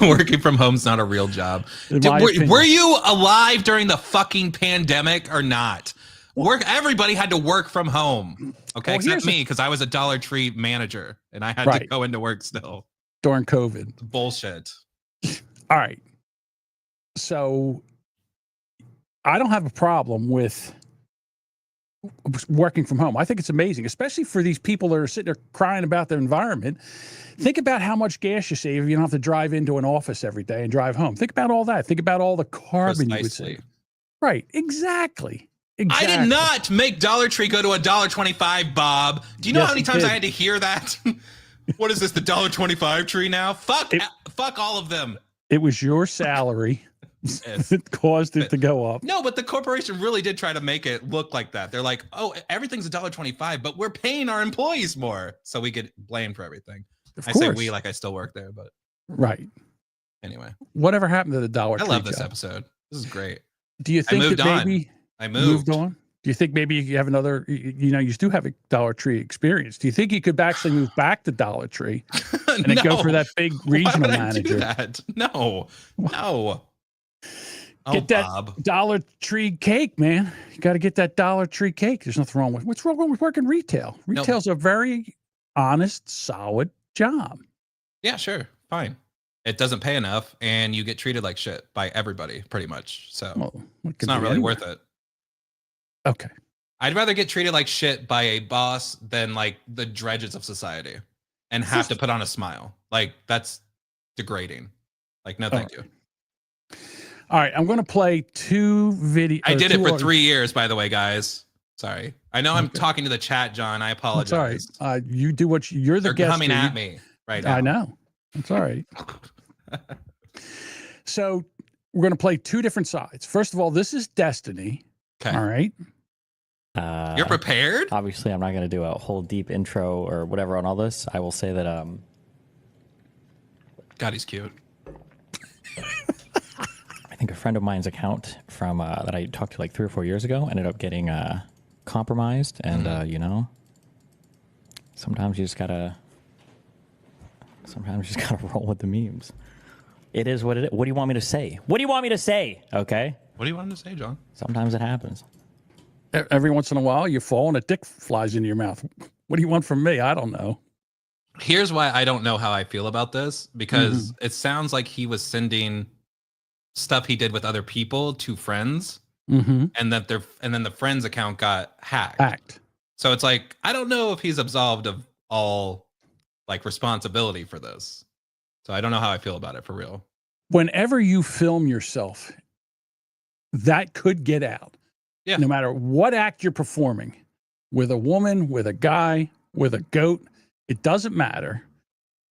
working from home's not a real job. Were you alive during the fucking pandemic or not? Everybody had to work from home. Okay, except me, because I was a Dollar Tree manager and I had to go into work still. During COVID. Bullshit. All right. So I don't have a problem with working from home. I think it's amazing, especially for these people that are sitting there crying about their environment. Think about how much gas you save if you don't have to drive into an office every day and drive home. Think about all that. Think about all the carbon you would save. Right. Exactly. I did not make Dollar Tree go to $1.25, Bob. Do you know how many times I had to hear that? What is this, the $1.25 tree now? Fuck all of them. It was your salary that caused it to go up. No, but the corporation really did try to make it look like that. They're like, oh, everything's $1.25, but we're paying our employees more. So we get blamed for everything. I say we like I still work there, but right. Anyway, whatever happened to the Dollar Tree? I love this episode. This is great. Do you think that maybe I moved on? Do you think maybe you have another? You do have a Dollar Tree experience. Do you think you could actually move back to Dollar Tree and then go for that big regional manager? No. Get that Dollar Tree cake, man. You got to get that Dollar Tree cake. There's nothing wrong with. What's wrong with working retail? Retail's a very honest, solid job. Yeah, sure. Fine. It doesn't pay enough and you get treated like shit by everybody pretty much. So it's not really worth it. Okay. I'd rather get treated like shit by a boss than like the dredges of society and have to put on a smile. Like that's degrading. Like, no, thank you. All right. I'm going to play two videos. I did it for 3 years, by the way, guys. Sorry. I know I'm talking to the chat, John. I apologize. Sorry. You do what you're the guest. Coming at me. right now. I know. It's all right. So we're going to play two different sides. First of all, this is Destiny. Okay. All right. You're prepared? Obviously, I'm not going to do a whole deep intro or whatever on all this. I will say that God, he's cute. I think a friend of mine's account from that I talked to like 3 or 4 years ago ended up getting compromised, and sometimes you just gotta roll with the memes. It is what it is. What do you want me to say? What do you want me to say? Okay. What do you want him to say, John? Sometimes it happens. Every once in a while, you fall and a dick flies into your mouth. What do you want from me? I don't know. Here's why I don't know how I feel about this, because it sounds like he was sending stuff he did with other people to friends, and then the friend's account got hacked. So it's like, I don't know if he's absolved of all like responsibility for this. So I don't know how I feel about it for real. Whenever you film yourself, that could get out. Yeah. No matter what act you're performing, with a woman, with a guy, with a goat, it doesn't matter.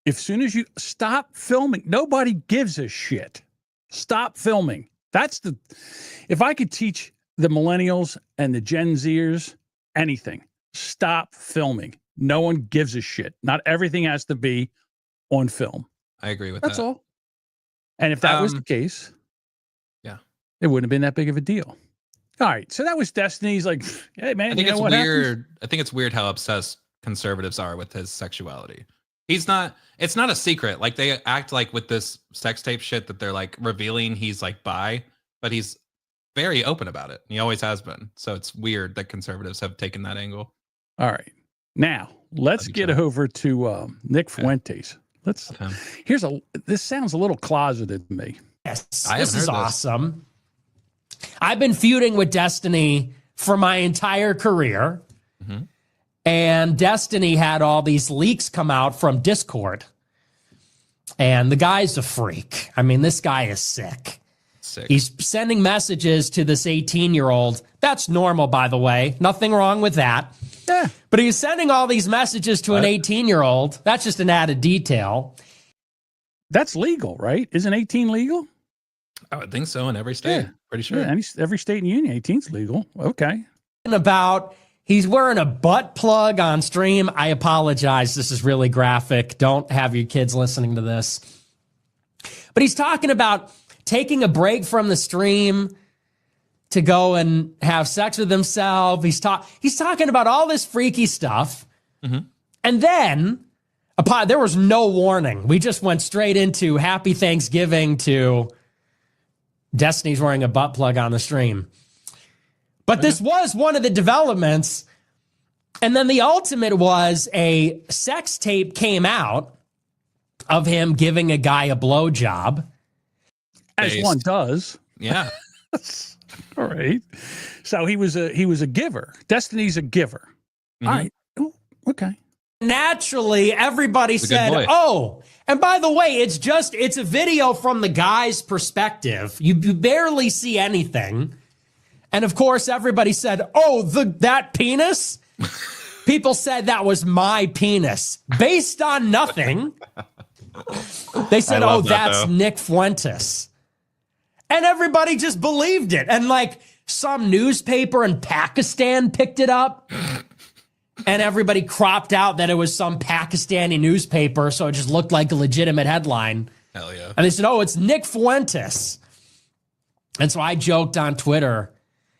As soon as you stop filming, nobody gives a shit. Stop filming. If I could teach the millennials and the Gen Zers anything, stop filming. No one gives a shit. Not everything has to be on film. I agree with that. That's all. And if that was the case, yeah, it wouldn't have been that big of a deal. All right, so that was Destiny's like, hey man, I think you know what weird. happens? I think it's weird how obsessed conservatives are with his sexuality. It's not a secret. Like they act like with this sex tape shit that they're like revealing he's like bi, but he's very open about it. He always has been. So it's weird that conservatives have taken that angle. All right, now let's get over to Nick Fuentes. This sounds a little closeted to me. Yes, this is awesome. I've been feuding with Destiny for my entire career. And Destiny had all these leaks come out from Discord. And the guy's a freak. I mean, this guy is sick. He's sending messages to this 18-year-old. That's normal, by the way. Nothing wrong with that. Yeah. But he's sending all these messages to an 18-year-old. That's just an added detail. That's legal, right? Isn't 18 legal? I would think so in every state. Yeah. Pretty sure. Yeah, every state in the union, 18's legal. Okay. About he's wearing a butt plug on stream. I apologize. This is really graphic. Don't have your kids listening to this. But he's talking about taking a break from the stream to go and have sex with himself. He's talking about all this freaky stuff. And then there was no warning. We just went straight into Happy Thanksgiving to Destiny's wearing a butt plug on the stream. But this was one of the developments. And then the ultimate was a sex tape came out of him giving a guy a blowjob. As one does. Yeah. All right. So he was a giver. Destiny's a giver. All right. Oh, okay. Naturally, everybody said, oh, and by the way, it's a video from the guy's perspective. You barely see anything. And of course, everybody said, oh, that penis? People said that was my penis. Based on nothing. They said, oh, that's Nick Fuentes. And everybody just believed it. And like some newspaper in Pakistan picked it up. And everybody cropped out that it was some Pakistani newspaper, so it just looked like a legitimate headline. Hell yeah. And they said, oh, it's Nick Fuentes. And so I joked on Twitter,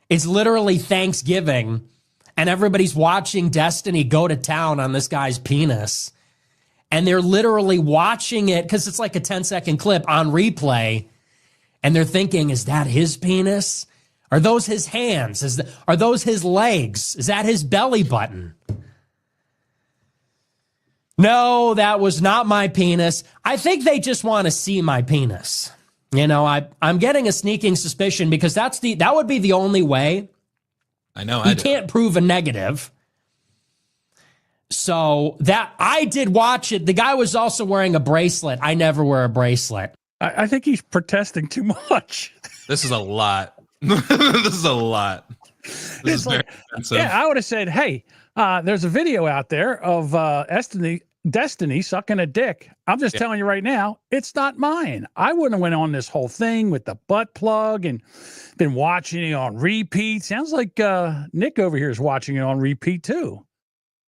it's literally Thanksgiving, and everybody's watching Destiny go to town on this guy's penis. And they're literally watching it, because it's like a 10-second clip on replay, and they're thinking, is that his penis? Are those his hands? Are those his legs? Is that his belly button? No, that was not my penis. I think they just want to see my penis. You know, I'm getting a sneaking suspicion because that would be the only way. I know. You can't prove a negative. So that I did watch it. The guy was also wearing a bracelet. I never wear a bracelet. I think he's protesting too much. This is a lot. This is a lot. This is very expensive. Yeah, I would have said, hey, there's a video out there of Destiny sucking a dick. I'm just telling you right now, it's not mine. I wouldn't have went on this whole thing with the butt plug and been watching it on repeat. Sounds like Nick over here is watching it on repeat too.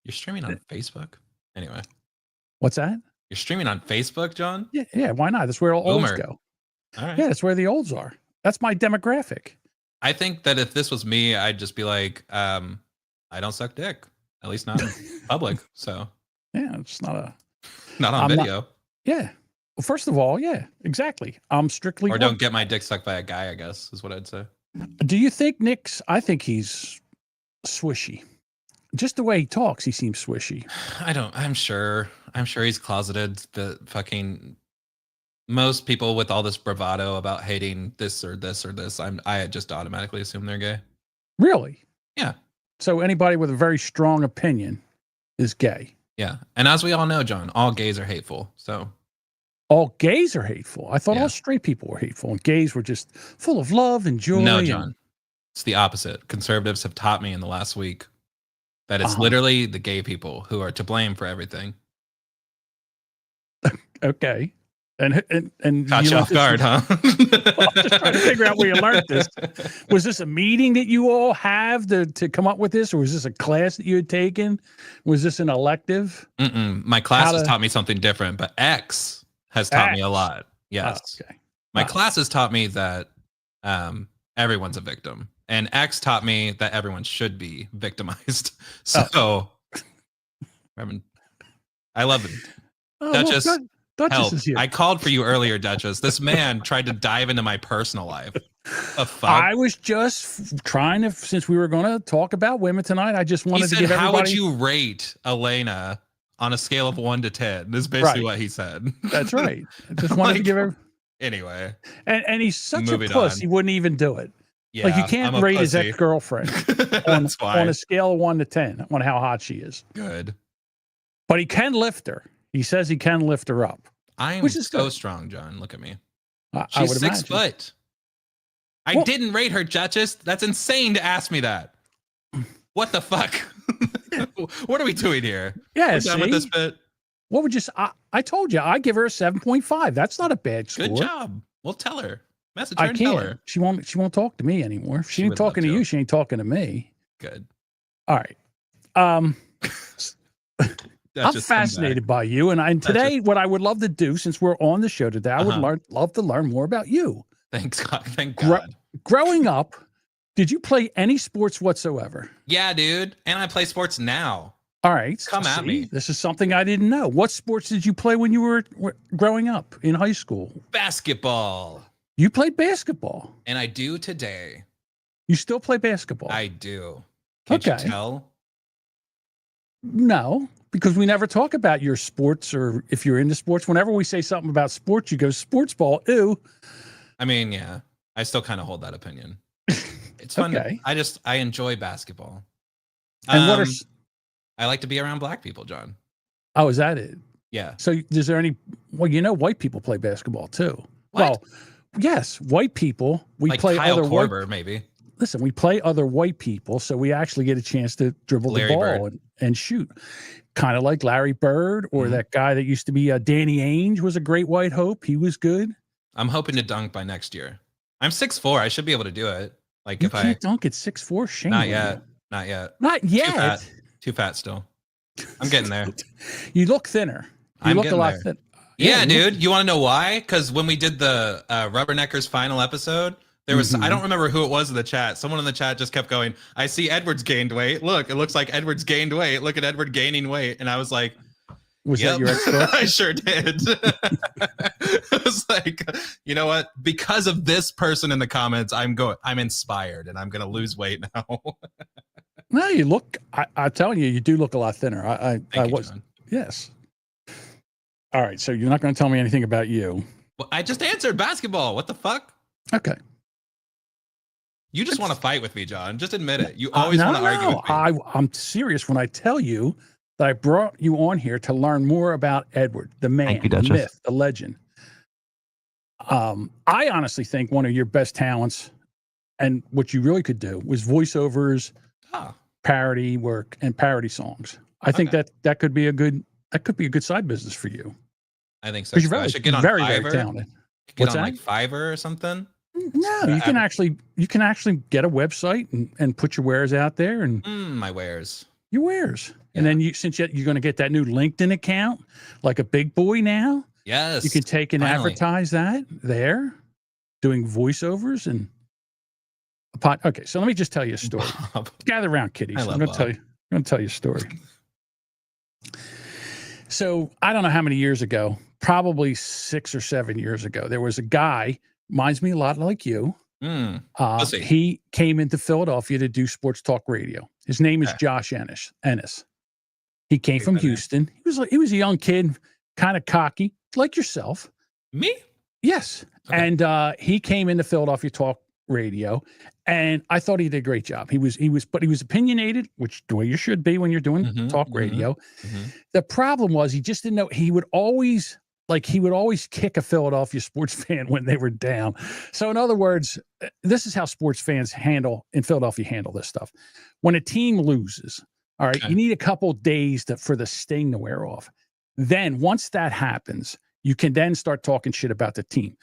You're streaming on Facebook? Anyway. What's that? You're streaming on Facebook, John? Yeah, why not? That's where all olds go. All right. Yeah, that's where the olds are. That's my demographic. I think that if this was me, I'd just be like, I don't suck dick. At least not in public. So yeah, it's not on video. Yeah. Well, first of all, yeah, exactly. I'm strictly or don't get my dick sucked by a guy, I guess, is what I'd say. Do you think Nick's? I think he's swishy. Just the way he talks, he seems swishy. I'm sure he's closeted. The fucking most people with all this bravado about hating this or this or this, I just automatically assume they're gay. Really? Yeah. So anybody with a very strong opinion is gay. Yeah. And as we all know, John, all gays are hateful. So all gays are hateful. I thought all straight people were hateful and gays were just full of love and joy. No, John. It's the opposite. Conservatives have taught me in the last week that it's literally the gay people who are to blame for everything. Okay. And caught you off guard, huh? Well, I'm just trying to figure out where you learned this. Was this a meeting that you all have to come up with this, or was this a class that you had taken? Was this an elective? My class has taught me something different, but X has taught me a lot. Yes. Oh, okay. My class has taught me that everyone's a victim, and X taught me that everyone should be victimized. So, I love it. Duchess. Duchess is here. I called for you earlier, Duchess. This man tried to dive into my personal life. The fuck? I was just trying to, since we were going to talk about women tonight, I just wanted to give everybody. How would you rate Elena on a scale of 1 to 10? This is basically what he said. That's right. I just wanted to give her. Anyway. And he's such a puss, he wouldn't even do it. Yeah, like you can't rate his ex-girlfriend on a scale of 1 to 10 on how hot she is. Good. But he can lift her. He says he can lift her up. I am so strong, John. Look at me. She's 6 foot. I didn't rate her, Duchess. That's insane to ask me that. What the fuck? What are we doing here? Yeah, we're done with this bit. What would you? I told you I give her a 7.5. That's not a bad score. Good job. We'll tell her. Message her and tell her. She won't talk to me anymore. If she ain't talking to you, she ain't talking to me. Good. All right. I'm fascinated by you, and today, what I would love to do, since we're on the show today, I would love to learn more about you. Thanks God. Thank God. Growing up, did you play any sports whatsoever? Yeah, dude. And I play sports now. All right. Come at me. This is something I didn't know. What sports did you play when you were growing up in high school? Basketball. You played basketball. And I do today. You still play basketball? I do. Can't you tell? No, because we never talk about your sports or if you're into sports. Whenever we say something about sports, you go sports ball. Ew. I mean, yeah, I still kind of hold that opinion. It's fun. Okay. I enjoy basketball. And I like to be around black people, John. Oh, is that it? Yeah. So is there any, white people play basketball too. What? Well, yes, white people, we like play Kyle other Korver, maybe. Listen, we play other white people, so we actually get a chance to dribble Larry the ball and shoot. Kind of like Larry Bird or that guy that used to be Danny Ainge was a great white hope. He was good. I'm hoping to dunk by next year. I'm 6'4". I should be able to do it. Like you can't dunk at 6'4". Shame. Not yet. Not yet. Not yet. Too fat still. I'm getting there. You look thinner. You look a lot thinner. Yeah, dude. You want to know why? Because when we did the Rubberneckers final episode, there was I don't remember who it was in the chat. Someone in the chat just kept going, I see Edwards gained weight. Look, it looks like Edwards gained weight. Look at Edward gaining weight. And I was like, was that your ex-girlfriend? I sure did. I was like, you know what? Because of this person in the comments, I'm inspired and I'm going to lose weight now. No, you look, I'm telling you, you do look a lot thinner. I was, John. Yes. All right. So you're not going to tell me anything about you. Well, I just answered basketball. What the fuck? Okay. You just want to fight with me, John. Just admit it. You always want to argue with me. I'm serious when I tell you that I brought you on here to learn more about Edward, the man, the myth, the legend. I honestly think one of your best talents and what you really could do was voiceovers, parody work, and parody songs. I think that could be a good that could be a good side business for you. I think so. You're I should get on very Fiverr. talented. Get on like Fiverr or something. No, you can actually get a website and put your wares out there and my wares. Your wares. Yeah. And then since you're going to get that new LinkedIn account, like a big boy now. Yes. You can take and advertise that there, doing voiceovers and okay. So let me just tell you a story. Bob. Gather around, kiddies. I'm going to tell you a story. So I don't know how many years ago, probably 6 or 7 years ago, there was a guy, reminds me a lot like you. He came into Philadelphia to do sports talk radio. His name is Josh Ennis. He came from Houston. He was a young kid, kind of cocky, like yourself. Me? Yes. Okay. And he came into Philadelphia Talk Radio, and I thought he did a great job. He was opinionated, which the way you should be when you're doing talk radio. The problem was he just didn't know. He would always kick a Philadelphia sports fan when they were down. So in other words, this is how sports fans in Philadelphia handle this stuff. When a team loses, all right, you need a couple days for the sting to wear off. Then once that happens, you can then start talking shit about the team.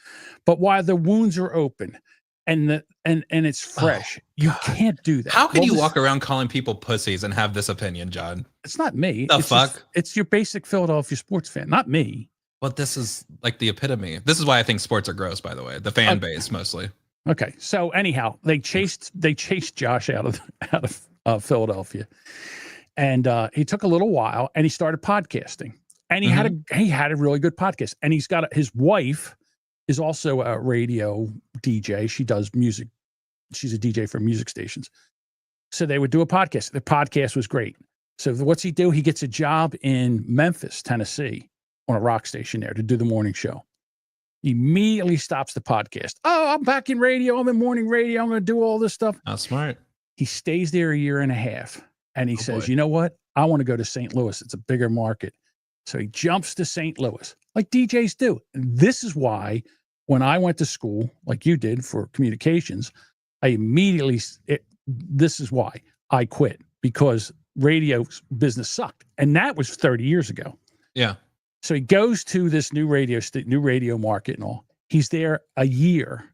But while the wounds are open and it's fresh, you can't do that. How can you walk around calling people pussies and have this opinion, John? It's not me. The fuck? It's your basic Philadelphia sports fan, not me. But this is like the epitome. This is why I think sports are gross, by the way. The fan base mostly. Okay. So anyhow, they chased Josh out of Philadelphia, and he took a little while, and he started podcasting, and he had a really good podcast, and his wife is also a radio DJ. She does music. She's a DJ for music stations. So they would do a podcast. The podcast was great. So what's he do? He gets a job in Memphis, Tennessee, on a rock station there to do the morning show. He immediately stops the podcast. Oh, I'm back in radio. I'm in morning radio. I'm going to do all this stuff. Not smart. He stays there a year and a half. And he says, you know what? I want to go to St. Louis. It's a bigger market. So he jumps to St. Louis like DJs do. And this is why when I went to school, like you did for communications, this is why I quit, because radio business sucked. And that was 30 years ago. Yeah. So he goes to this new radio market and all. He's there a year,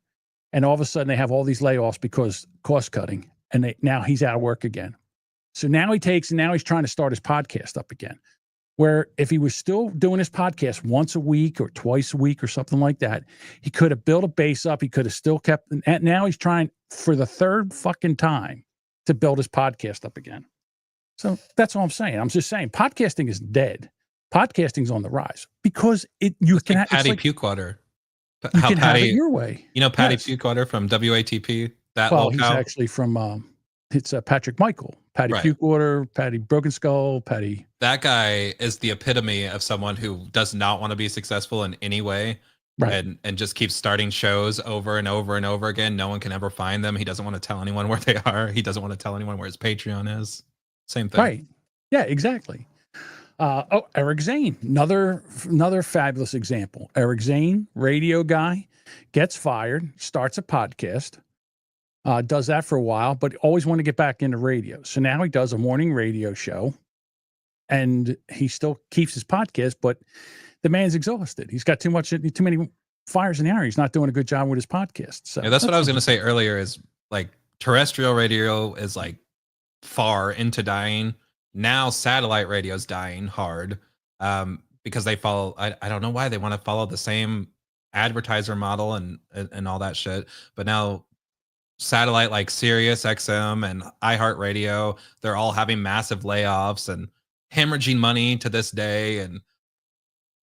and all of a sudden they have all these layoffs because cost cutting, and now he's out of work again. So now he's trying to start his podcast up again, where if he was still doing his podcast once a week or twice a week or something like that, he could have built a base up. He could have still kept, and now he's trying for the third fucking time to build his podcast up again. So that's all I'm saying. I'm just saying podcasting is dead. Podcasting's on the rise because you can have Patty Pukewater. You can have it your way. You know Patty Pukewater from WATP. He's actually from it's Patrick Michael, Patty Pukewater, Patty Broken Skull, Patty. That guy is the epitome of someone who does not want to be successful in any way, and just keeps starting shows over and over and over again. No one can ever find them. He doesn't want to tell anyone where they are. He doesn't want to tell anyone where his Patreon is. Same thing. Right. Yeah. Exactly. Eric Zane, another fabulous example. Eric Zane, radio guy, gets fired, starts a podcast, does that for a while, but always wanted to get back into radio. So now he does a morning radio show, and he still keeps his podcast, but the man's exhausted. He's got too many fires in the air. He's not doing a good job with his podcast. So yeah, that's what I was going to say earlier. Is like terrestrial radio is like far into dying. Now satellite radio is dying hard because they follow. I don't know why they want to follow the same advertiser model and all that shit. But now satellite like Sirius XM and iHeartRadio, they're all having massive layoffs and hemorrhaging money to this day. And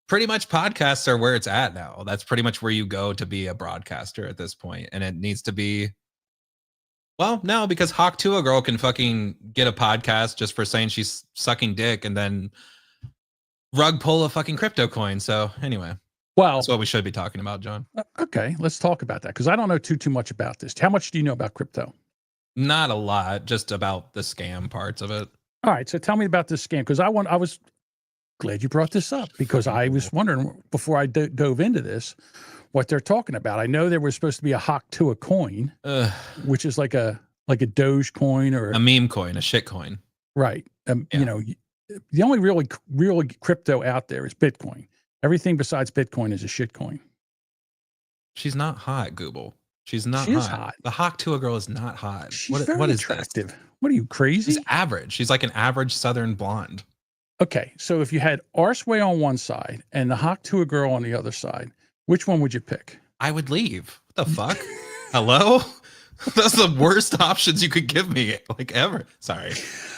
pretty much podcasts are where it's at now. That's pretty much where you go to be a broadcaster at this point, and it needs to be. Well, no, because Hawk Tua girl can fucking get a podcast just for saying she's sucking dick and then rug pull a fucking crypto coin. So anyway, that's what we should be talking about, John. Okay, let's talk about that because I don't know too much about this. How much do you know about crypto? Not a lot, just about the scam parts of it. All right, so tell me about this scam because I was glad you brought this up because I was wondering before I dove into this what they're talking about. I know there was supposed to be a Hawk Tua coin, which is like a Doge coin or a meme coin, a shit coin. Right. You know, the only really crypto out there is Bitcoin. Everything besides Bitcoin is a shit coin. She's not hot, Google. She's not She hot. is hot. The Hawk Tuah girl is not hot. She's very attractive. What are you, crazy? She's average. She's like an average Southern blonde. Okay, so if you had Arsway on one side and the Hawk Tuah girl on the other side, which one would you pick? I would leave. What the fuck? Hello? That's the worst options you could give me, like ever. Sorry.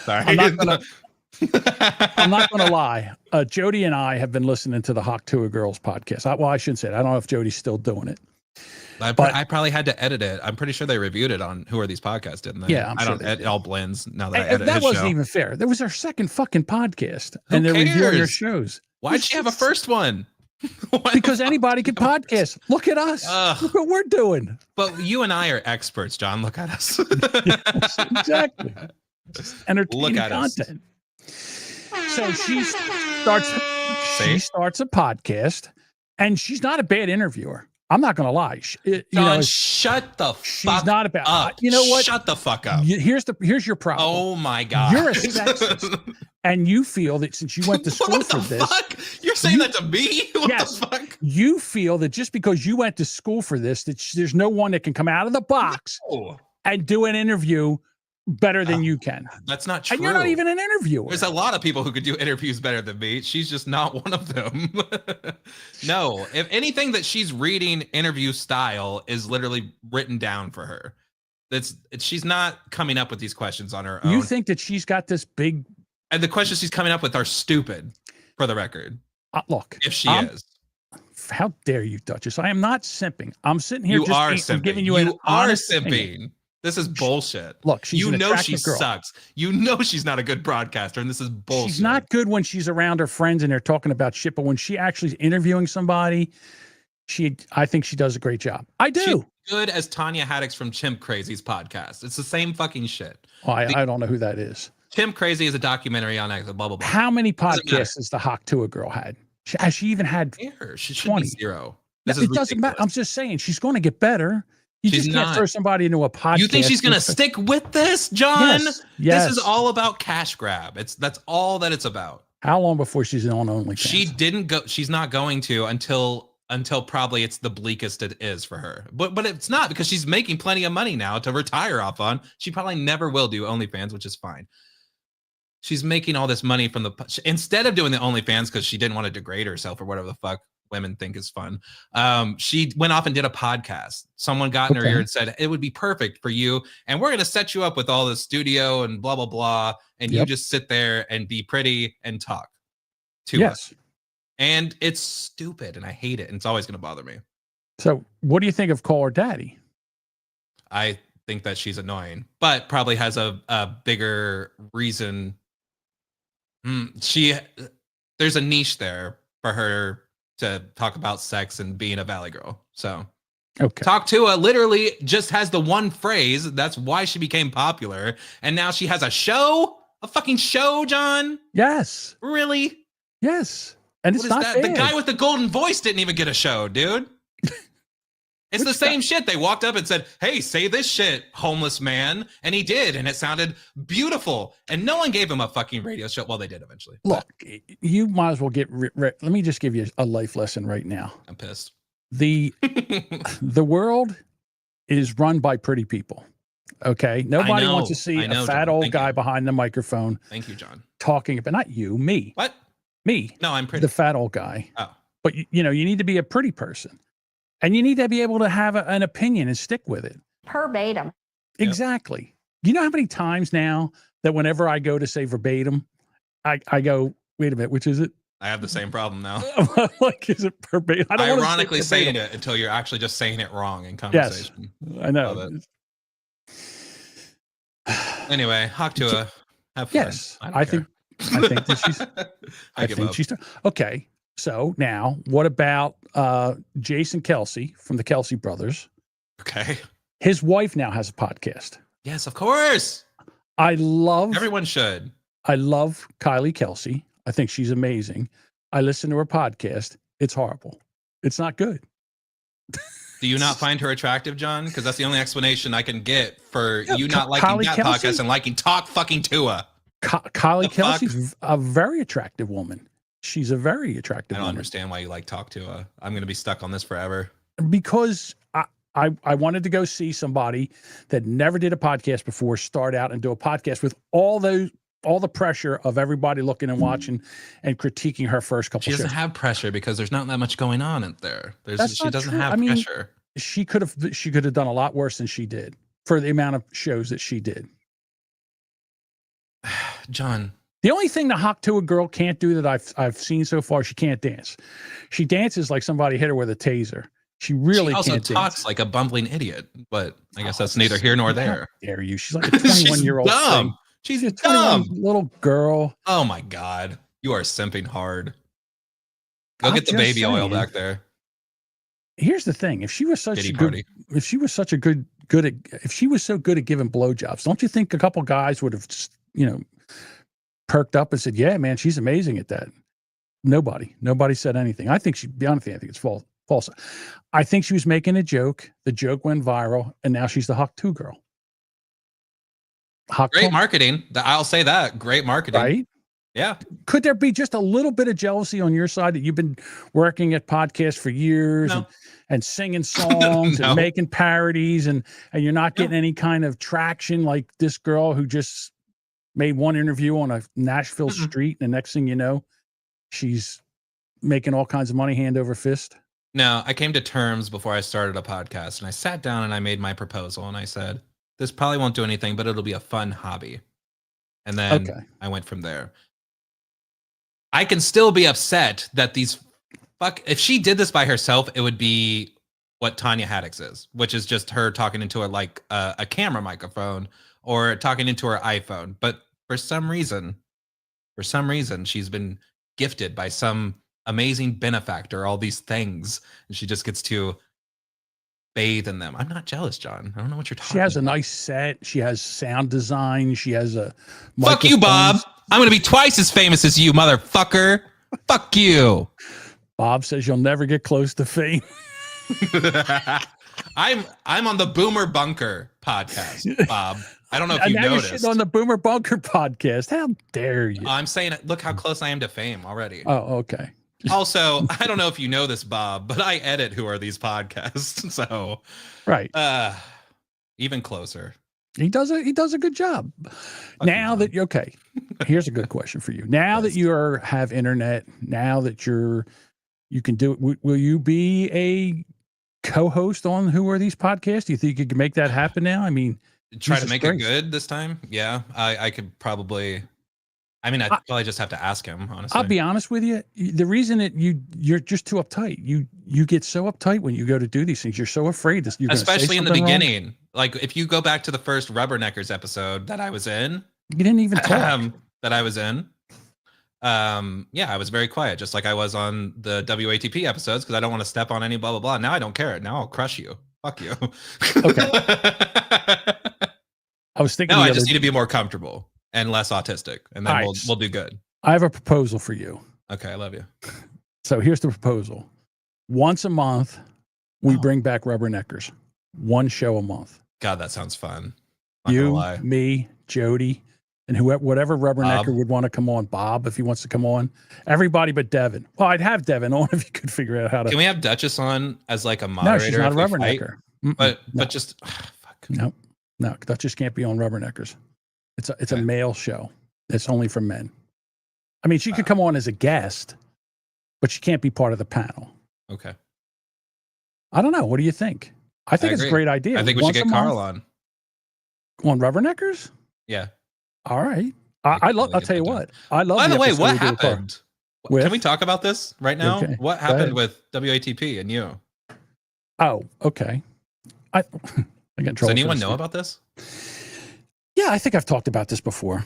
I'm not gonna lie. Jody and I have been listening to the Hawk Tuah Girls podcast. I shouldn't say it. I don't know if Jody's still doing it. I probably had to edit it. I'm pretty sure they reviewed it on Who Are These Podcasts, didn't they? Yeah, it all blends now that I edit that his wasn't show. even fair. That was our second fucking podcast, Who and they're reviewing cares? their shows. Why'd she have a first one? Because anybody can podcast. Look at us. Look what we're doing. But you and I are experts, John. Look at us. Yes, exactly. Just entertaining Look at content. So she starts a podcast, and she's not a bad interviewer. I'm not going to lie. John, shut the fuck up. She's not a bad. You know what? Shut the fuck up. Here's your problem. Oh my God. You're a sexist. And you feel that since you went to school for this. Fuck? You're saying that to me? What yes, the fuck? You feel that just because you went to school for this, that there's no one that can come out of the box and do an interview better than you can. That's not true. And you're not even an interviewer. There's a lot of people who could do interviews better than me. She's just not one of them. No, if anything that she's reading interview style is literally written down for her. She's not coming up with these questions on her own. You think that she's got this big... And the questions she's coming up with are stupid, for the record. Look. If she is. How dare you, Duchess? I am not simping. I'm sitting here simping. giving you an honest simping. Opinion. This is bullshit. Look, she's an attractive girl. Sucks. You know she's not a good broadcaster, and this is bullshit. She's not good when she's around her friends and they're talking about shit, but when she actually is interviewing somebody, I think she does a great job. I do. She's good as Tanya Haddix from Chimp Crazy's podcast. It's the same fucking shit. Oh, I don't know who that is. Chimp Crazy is a documentary on blah, blah, blah. How many podcasts has the Hawk Tuah girl had? Has she even had 20? Zero. It doesn't matter. I'm just saying she's going to get better. You just can't throw somebody into a podcast. You think she's going to stick with this, John? Yes. This is all about cash grab. That's all that it's about. How long before she's on OnlyFans? She didn't go. She's not going to until probably it's the bleakest it is for her. But it's not, because she's making plenty of money now to retire off on. She probably never will do OnlyFans, which is fine. She's making all this money from instead of doing the OnlyFans because she didn't want to degrade herself or whatever the fuck women think is fun. She went off and did a podcast. Someone got in her ear and said, it would be perfect for you. And we're going to set you up with all the studio and blah, blah, blah. And you just sit there and be pretty and talk to us. And it's stupid and I hate it. And it's always going to bother me. So what do you think of Call Her Daddy? I think that she's annoying, but probably has a bigger reason. There's a niche there for her to talk about sex and being a valley girl. So Talk Tuah literally just has the one phrase. That's why she became popular. And now she has a show, a fucking show, John. Yes. Really? Yes. And it's not bad. The guy with the golden voice didn't even get a show, dude. It's the same shit. They walked up and said, hey, say this shit, homeless man. And he did. And it sounded beautiful. And no one gave him a fucking radio show. Well, they did eventually. Look, you might as well get let me just give you a life lesson right now. I'm pissed. The world is run by pretty people. Okay. Nobody wants to see a fat old guy behind the microphone. Thank you, John. Talking about, not you, me. What? Me. No, I'm pretty. The fat old guy. Oh. But you need to be a pretty person. And you need to be able to have an opinion and stick with it. Verbatim. Exactly. You know how many times now that whenever I go to say verbatim, I go, wait a minute, which is it? I have the same problem now. Like, is it verbatim? I don't ironically saying it until you're actually just saying it wrong in conversation. Yes, I know. Anyway, Hawk Tuah, have fun. Yes, I think that she's. I think she's okay. So now, what about Jason Kelsey from the Kelsey Brothers? Okay. His wife now has a podcast. Yes, of course. Everyone should. I love Kylie Kelsey. I think she's amazing. I listen to her podcast. It's horrible. It's not good. Do you not find her attractive, John? Because that's the only explanation I can get for you not liking Kylie that Kelsey? podcast and liking Talk fucking Tuah. Kylie Kelsey's a very attractive woman. She's a very attractive I don't woman. understand why you like talk to her. I'm going to be stuck on this forever. Because I wanted to go see somebody that never did a podcast before start out and do a podcast with all the pressure of everybody looking and watching and critiquing her first couple. She doesn't have pressure because there's not that much going on in there. She doesn't have pressure. She could have done a lot worse than she did for the amount of shows that she did. John, the only thing the Hawk to a girl can't do that I've seen so far, she can't dance. She dances like somebody hit her with a taser. She really also can't talks dance. like a bumbling idiot, but I guess that's neither here nor there. How dare you? She's like a 21-year-old. Dumb. She's a 21 little girl. Oh my God. You are simping hard. Go I'm get the just baby oil saying. back there. Here's the thing. If she was such Kitty a party. if she was such a if she was so good at giving blowjobs, don't you think a couple guys would have just, perked up and said, yeah, man, she's amazing at that. Nobody said anything. I think I think it's false. I think she was making a joke. The joke went viral, and now she's the Hawk 2 girl. Great marketing. I'll say that. Great marketing. Right? Yeah. Could there be just a little bit of jealousy on your side that you've been working at podcasts for years and singing songs and making parodies and you're not getting any kind of traction like this girl who just made one interview on a Nashville street, and the next thing you know, she's making all kinds of money hand over fist? No, I came to terms before I started a podcast, and I sat down and I made my proposal, and I said, this probably won't do anything, but it'll be a fun hobby. And then I went from there. I can still be upset that if she did this by herself, it would be what Tanya Haddix is, which is just her talking into a camera microphone or talking into her iPhone. But for some reason, she's been gifted by some amazing benefactor, all these things, and she just gets to bathe in them. I'm not jealous, John. I don't know what you're talking about. She has a nice set. She has sound design. She has a Fuck you, Bob. I'm going to be twice as famous as you, motherfucker. Fuck you. Bob says you'll never get close to fame. I'm on the Boomer Bunker podcast, Bob. I don't know if you noticed. You're shitting on the Boomer Bunker podcast. How dare you? I'm saying, look how close I am to fame already. Oh, okay. Also, I don't know if you know this, Bob, but I edit Who Are These Podcasts? So, right. Even closer. He does a good job. Now that here's a good question for you. Now that you have internet, now that you can do it, will you be a co-host on Who Are These Podcasts? Do you think you can make that happen now? I mean, try to make it good this time. Yeah, I could probably. I mean, I'd probably just have to ask him, honestly. I'll be honest with you. The reason that you're just too uptight. You get so uptight when you go to do these things. You're so afraid that you're especially in the wrong. beginning. Like if you go back to the first Rubberneckers episode that I was in, you didn't even talk. That I was in. Yeah, I was very quiet, just like I was on the WATP episodes, because I don't want to step on any blah blah blah. Now I don't care. Now I'll crush you. Fuck you. Okay. I was thinking. No, I just need to be more comfortable and less autistic, and then right. we'll do good. I have a proposal for you. Okay, I love you. So here's the proposal. Once a month, we bring back Rubberneckers. One show a month. God, that sounds fun. You, me, Jody, and whatever Rubbernecker would want to come on. Bob, if he wants to come on. Everybody but Devin. Well, I'd have Devin on if you could figure out how to. Can we have Duchess on as like a moderator? No, she's not a Rubbernecker. But just fuck. No, Duchess can't be on Rubberneckers. It's a male show. It's only for men. I mean, she could come on as a guest, but she can't be part of the panel. Okay. I don't know. What do you think? I think it's a great idea. I think we should get Carl on. On Rubberneckers? Yeah. All right. I'll tell you what. I love. By the way, what happened? Can we talk about this right now? Okay. What happened with WATP and you? Oh, okay. I got in trouble. Does anyone know about this? Yeah, I think I've talked about this before.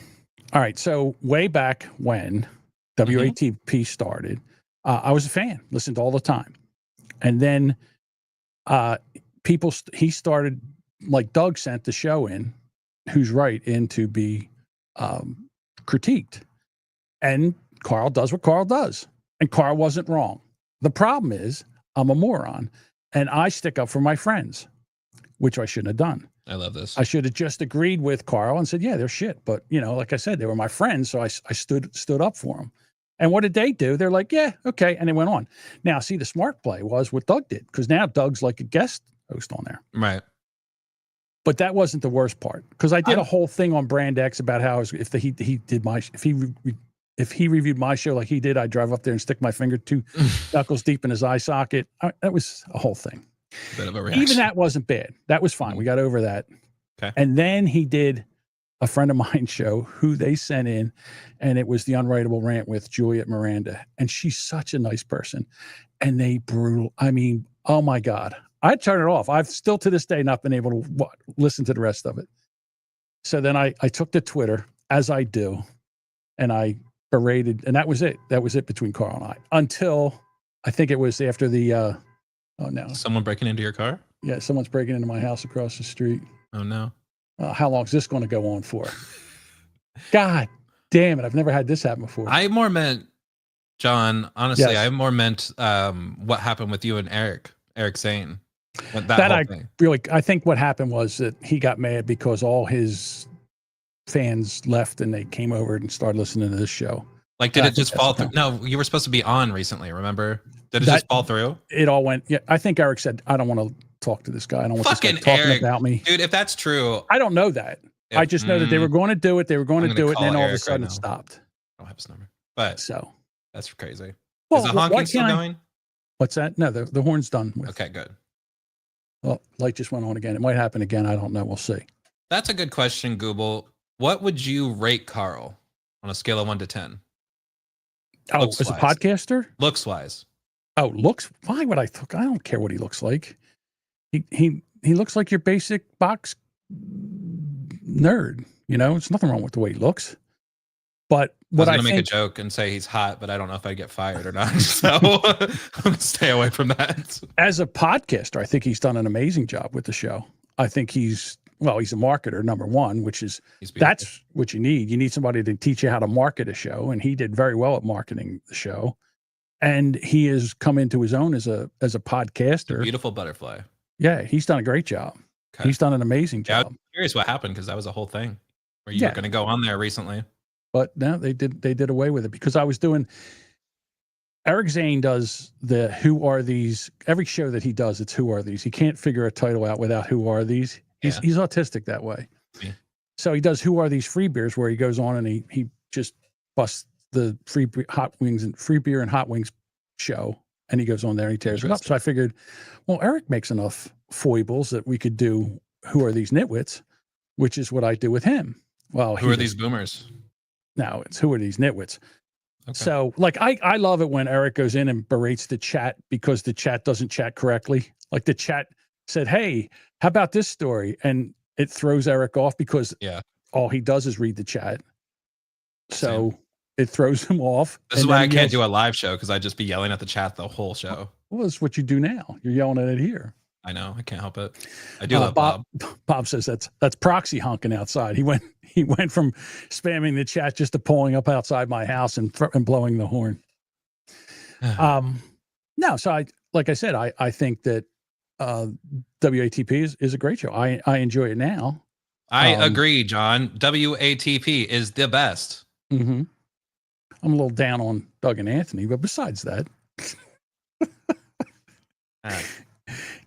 All right. So way back when WATP started, I was a fan, listened all the time. And then he started, like Doug sent the show in, Who's Right, in to be critiqued. And Carl does what Carl does. And Carl wasn't wrong. The problem is I'm a moron and I stick up for my friends. which I shouldn't have done. I love this. I should have just agreed with Carl and said, yeah, they're shit. But, you know, like I said, they were my friends. So I stood up for them. And what did they do? They're like, yeah, okay. And they went on. Now, see, the smart play was what Doug did, because now Doug's like a guest host on there. Right. But that wasn't the worst part, because I did a whole thing on Brand X about how if he reviewed my show like he did, I'd drive up there and stick my finger 2 knuckles deep in his eye socket. That was a whole thing. Bit of a reaction. Even that wasn't bad. That was fine. We got over that. Okay. And then he did a friend of mine show who they sent in, and it was the Unwritable Rant with Juliet Miranda. And she's such a nice person. And they brutal. I mean, oh my God. I'd turn it off. I've still to this day not been able to listen to the rest of it. So then I took to Twitter, as I do, and I berated, and that was it. That was it between Carl and I, until I think it was after the oh no. Someone breaking into your car? Yeah, someone's breaking into my house across the street. Oh no. How long is this going to go on for? God damn it. I've never had this happen before. I more meant, John, honestly, Yes. I more meant what happened with you and Eric Zane. I think what happened was that he got mad because all his fans left and they came over and started listening to this show. Like, did it just fall through? No, you were supposed to be on recently, remember? Did it just fall through? It all went, yeah. I think Eric said, I don't want to talk to this guy. I don't want Fucking this guy talking Eric, about me. Dude, if that's true. I don't know that. I just know that they were going to do it. They were going to do it. And then all of a Eric sudden right it stopped. I don't have his number. But so that's crazy. Well, is the honking still going? What's that? No, the horn's done with. Okay, good. Well, light just went on again. It might happen again. I don't know. We'll see. That's a good question, Google. What would you rate Carl on a scale of 1 to 10? Oh, as a podcaster? Looks wise. Oh, looks. Why would I? I don't care what he looks like. He looks like your basic box nerd. You know, there's nothing wrong with the way he looks. But what I was gonna make a joke and say he's hot, but I don't know if I'd get fired or not. So I'm gonna stay away from that. As a podcaster, I think he's done an amazing job with the show. I think he's a marketer, number one, which is that's what you need. You need somebody to teach you how to market a show, and he did very well at marketing the show. And he has come into his own as a podcaster. Beautiful butterfly. Yeah, he's done a great job. Okay. He's done an amazing job. I'm curious what happened, because that was a whole thing where you were going to go on there recently. But no, they did away with it, because I was doing. Eric Zane does the Who Are These? Every show that he does, it's Who Are These? He can't figure a title out without Who Are These? He's autistic that way. Yeah. So he does Who Are These Free Beers, where he goes on and he just busts the free beer and hot wings show, and he goes on there and he tears it up. So I figured, well, Eric makes enough foibles that we could do Who Are These Nitwits, which is what I do with him. Well, who are these boomers? No, it's Who Are These Nitwits? Okay. So, like, I love it when Eric goes in and berates the chat because the chat doesn't chat correctly. Like, the chat said, hey, how about this story? And it throws Eric off because all he does is read the chat. So it throws him off. This is why I can't do a live show, because I'd just be yelling at the chat the whole show. Well, that's what you do now. You're yelling at it here. I know. I can't help it. I do love Bob. Bob says that's proxy honking outside. He went from spamming the chat just to pulling up outside my house and blowing the horn. No, so like I said, I think that WATP is a great show. I enjoy it now. I agree, John. WATP is the best. Mm-hmm. I'm a little down on Doug and Anthony, but besides that,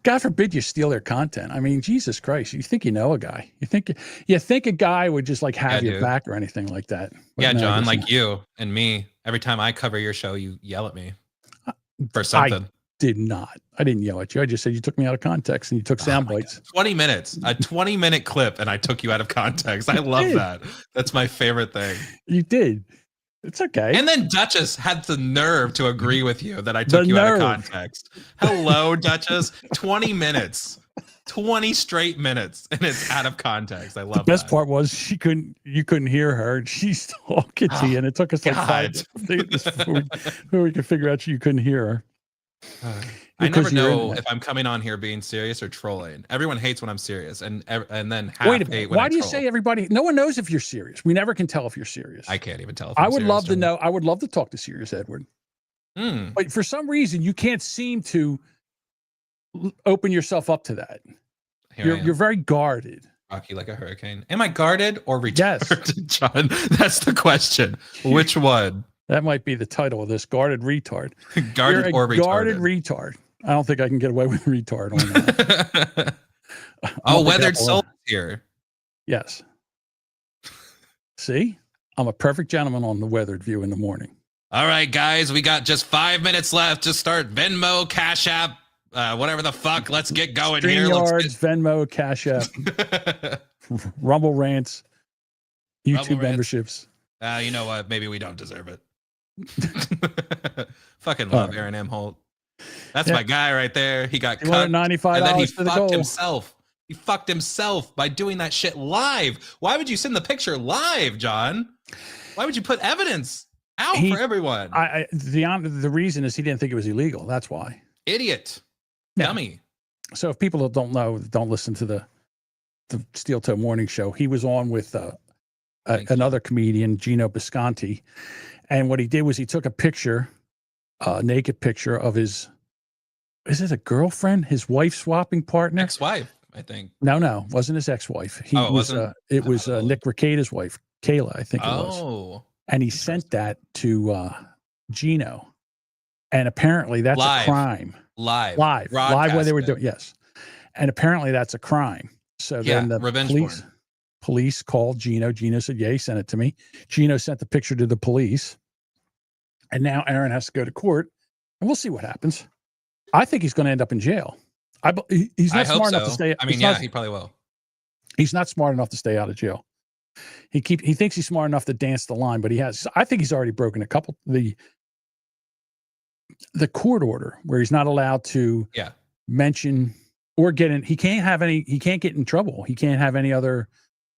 God forbid you steal their content. I mean, Jesus Christ, you think you know a guy. You think a guy would just like have your back or anything like that. But yeah, no, John, like you and me, every time I cover your show, you yell at me for something. I did not. I didn't yell at you. I just said you took me out of context and you took sound bites. 20 minutes, a 20-minute clip, and I took you out of context. I love that. That's my favorite thing. You did. It's okay. And then Duchess had the nerve to agree with you that I took you out of context. Hello, Duchess. 20 minutes. 20 straight minutes, and it's out of context. I love the best part was you couldn't hear her. She's talking to you, and it took us like 5 minutes before we could figure out you couldn't hear her. I never know if I'm coming on here being serious or trolling. Everyone hates when I'm serious, and then half hate when why do you say everybody? No one knows if you're serious. We never can tell if you're serious. I can't even tell. If I would love to know. I would love to talk to Serious Edward. But for some reason, you can't seem to open yourself up to that. You're very guarded. Rocky like a hurricane. Am I guarded or retarded, Yes. John? That's the question. Which one? That might be the title of this, guarded retard. Guarded or retarded? Guarded retard. I don't think I can get away with retard on that. Oh, weathered soul here. Yes. See? I'm a perfect gentleman on the weathered view in the morning. All right, guys, we got just 5 minutes left to start Venmo, Cash App, whatever the fuck. Let's get going here. StreamYards, Venmo, Cash App, Rumble Rants, YouTube memberships. You know what? Maybe we don't deserve it. Fucking love Aaron M. Holt. That's my guy right there. He got cut. $95 and then he for the fucked goal. himself. He fucked himself by doing that shit live. Why would you send the picture live, John? Why would you put evidence out for everyone? The reason is he didn't think it was illegal. That's why. Idiot. Yeah. Dummy. So if people don't know, don't listen to the Steel Toe Morning Show. He was on with another comedian, Gino Bisconti. And what he did was he took a picture, a naked picture of his, is it a girlfriend? His wife swapping partner? Ex-wife, I think. No, wasn't his ex-wife. It was Nick Recada's wife, Kayla, I think it was. And he sent that to Gino. And apparently that's a crime. Live when they were doing, yes. And apparently that's a crime. So then the police called Gino. Gino said, yeah, he sent it to me. Gino sent the picture to the police. And now Aaron has to go to court. And we'll see what happens. I think he's going to end up in jail. He's not smart enough to stay. He probably will. He's not smart enough to stay out of jail. He thinks he's smart enough to dance the line, but I think he's already broken a couple, the court order where he's not allowed to mention or get in. He can't get in trouble. He can't have any other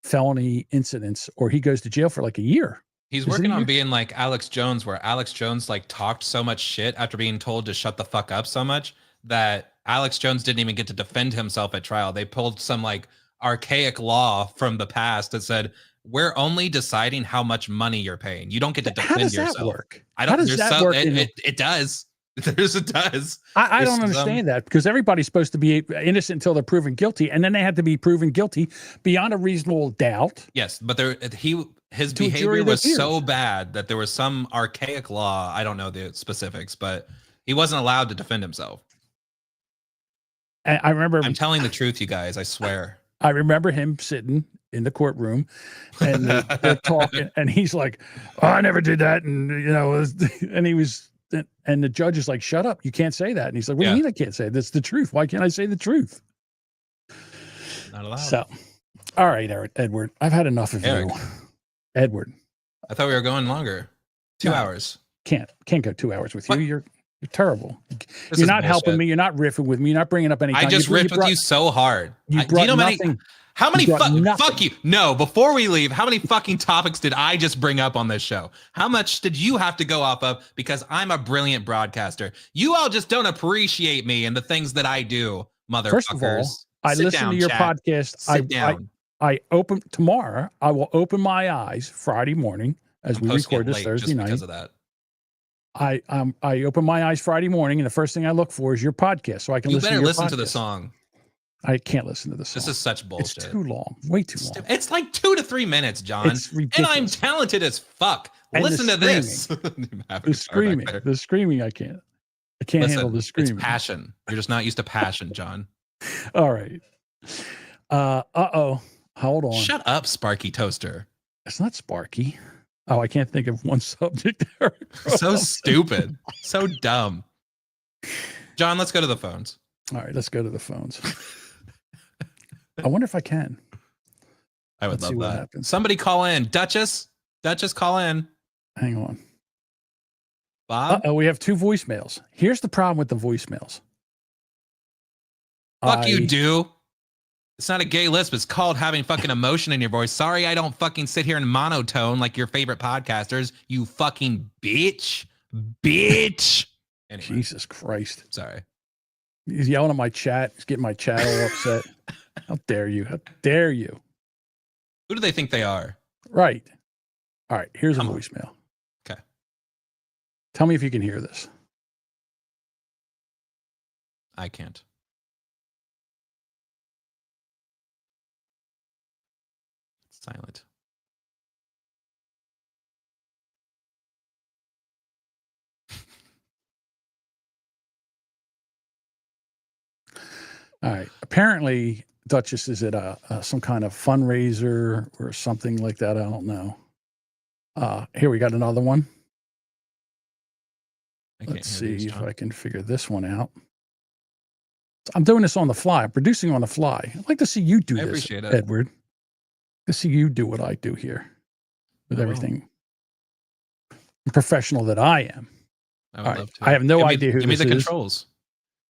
felony incidents, or he goes to jail for like a year. He's working on being like Alex Jones, where Alex Jones like talked so much shit after being told to shut the fuck up so much that Alex Jones didn't even get to defend himself at trial. They pulled some like archaic law from the past that said, we're only deciding how much money you're paying. You don't get to defend yourself. How does that work? How does that work? It does. It does. I don't understand that, because everybody's supposed to be innocent until they're proven guilty, and then they had to be proven guilty beyond a reasonable doubt. Yes, but his behavior was so bad that there was some archaic law. I don't know the specifics, but he wasn't allowed to defend himself. And I remember. I'm telling the truth, you guys. I swear. I remember him sitting in the courtroom, and they're talking, and he's like, "Oh, I never did that," and and he was. And the judge is like, "Shut up! You can't say that." And he's like, "What do you mean I can't say it? That's the truth. Why can't I say the truth?" Not allowed. So, all right, Edward, I've had enough of you. Edward, I thought we were going longer. 2 hours. Can't go 2 hours with you. You're terrible. You're not helping me. You're not riffing with me. You're not bringing up anything. I just riffed with you so hard. You brought nothing. How many fuck you? No, before we leave, how many fucking topics did I just bring up on this show? How much did you have to go off of? Because I'm a brilliant broadcaster. You all just don't appreciate me and the things that I do, motherfuckers. First of all, I listen to your podcast. I open tomorrow. I will open my eyes Friday morning as we record this Thursday night. Because of that. I open my eyes Friday morning, and the first thing I look for is your podcast, so I can listen to your podcast. You better listen to the song. I can't listen to the song. This is such bullshit. It's too long. Way too long. It's like 2 to 3 minutes, John. It's ridiculous. And I'm talented as fuck. And listen to this. The screaming, I can't handle the screaming. It's passion. You're just not used to passion, John. All right. Hold on. Shut up, Sparky Toaster. It's not Sparky. Oh, I can't think of one subject there. So stupid. So dumb. John, let's go to the phones. All right, let's go to the phones. I wonder if I can. I would love that. Somebody call in. Duchess, call in. Hang on. Bob? We have 2 voicemails. Here's the problem with the voicemails. Fuck you, do. It's not a gay lisp. It's called having fucking emotion in your voice. Sorry, I don't fucking sit here in monotone like your favorite podcasters. You fucking bitch. Anyway. Jesus Christ. Sorry. He's yelling at my chat. He's getting my chat all upset. How dare you? How dare you? Who do they think they are? Right. All right. Here's a voicemail. Okay. Tell me if you can hear this. I can't. silent. All right. Apparently, Duchess is at some kind of fundraiser or something like that. I don't know. Here we got another one. Let's see if I can figure this one out. I'm doing this on the fly. I'm producing on the fly. I'd like to see you do this, appreciate it. Edward. To see you do what I do here with everything professional that I am. I would love to. I have no idea who this is. Give me the is. controls.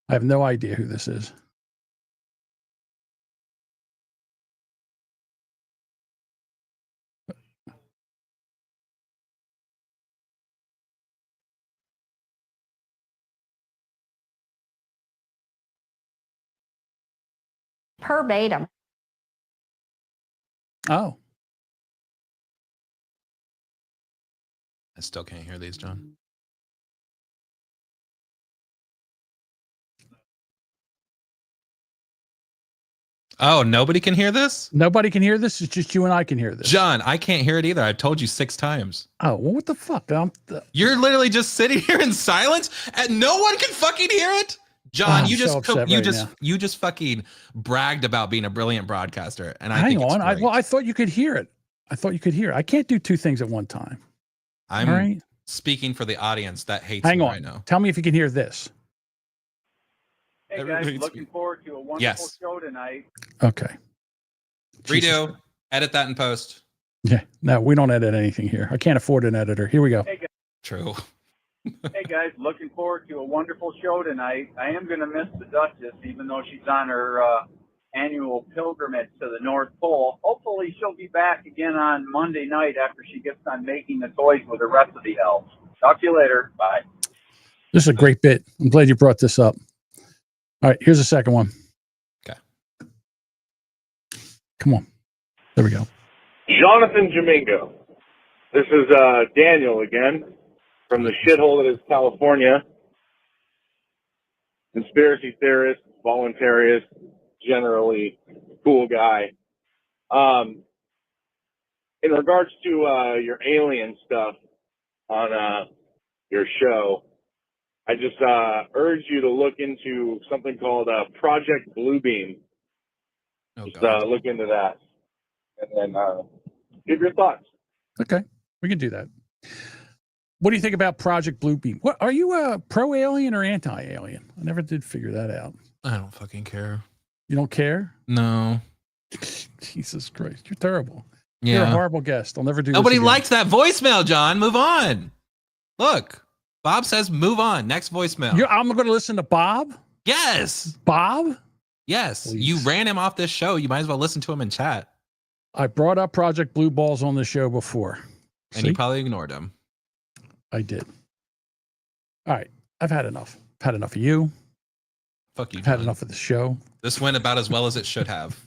I have no idea who this is. Verbatim. Oh. I still can't hear these, John. Oh, nobody can hear this? Nobody can hear this? It's just you and I can hear this. John, I can't hear it either. I've told you 6 times. Oh, well, what the fuck? You're literally just sitting here in silence and no one can fucking hear it? John, you just fucking bragged about being a brilliant broadcaster. And Hang on. I thought you could hear it. I can't do 2 things at one time. I'm speaking for the audience that hates me right now. Tell me if you can hear this. Hey guys, looking forward to a wonderful show tonight. Okay. Redo, edit that in post. Yeah, no, we don't edit anything here. I can't afford an editor. Here we go. Hey guys. True. Hey guys, looking forward to a wonderful show tonight. I am going to miss the Duchess, even though she's on her annual pilgrimage to the North Pole. Hopefully she'll be back again on Monday night after she gets done making the toys with the rest of the elves. Talk to you later. Bye. This is a great bit. I'm glad you brought this up. All right, here's the second one. Okay. Come on. There we go. Jonathan Jamingo. This is Daniel again from the shithole that is California. Conspiracy theorist, voluntarist, generally cool guy. In regards to your alien stuff on your show, I just urge you to look into something called Project Bluebeam. Look into that, and then give your thoughts. Okay, we can do that. What do you think about Project Bluebeam? What are you pro-alien or anti-alien? I never did figure that out. I don't fucking care. You don't care? No. Jesus Christ, you're terrible. Yeah. You're a horrible guest. I'll never do. Nobody likes that voicemail, John. Move on. Look. Bob says, move on. Next voicemail. I'm going to listen to Bob? Yes. Bob? Yes. Please. You ran him off this show. You might as well listen to him in chat. I brought up Project Blue Balls on the show before. And you probably ignored him. I did. All right. I've had enough. I've had enough of you. Fuck you, I've John. had enough of the show. This went about as well as it should have.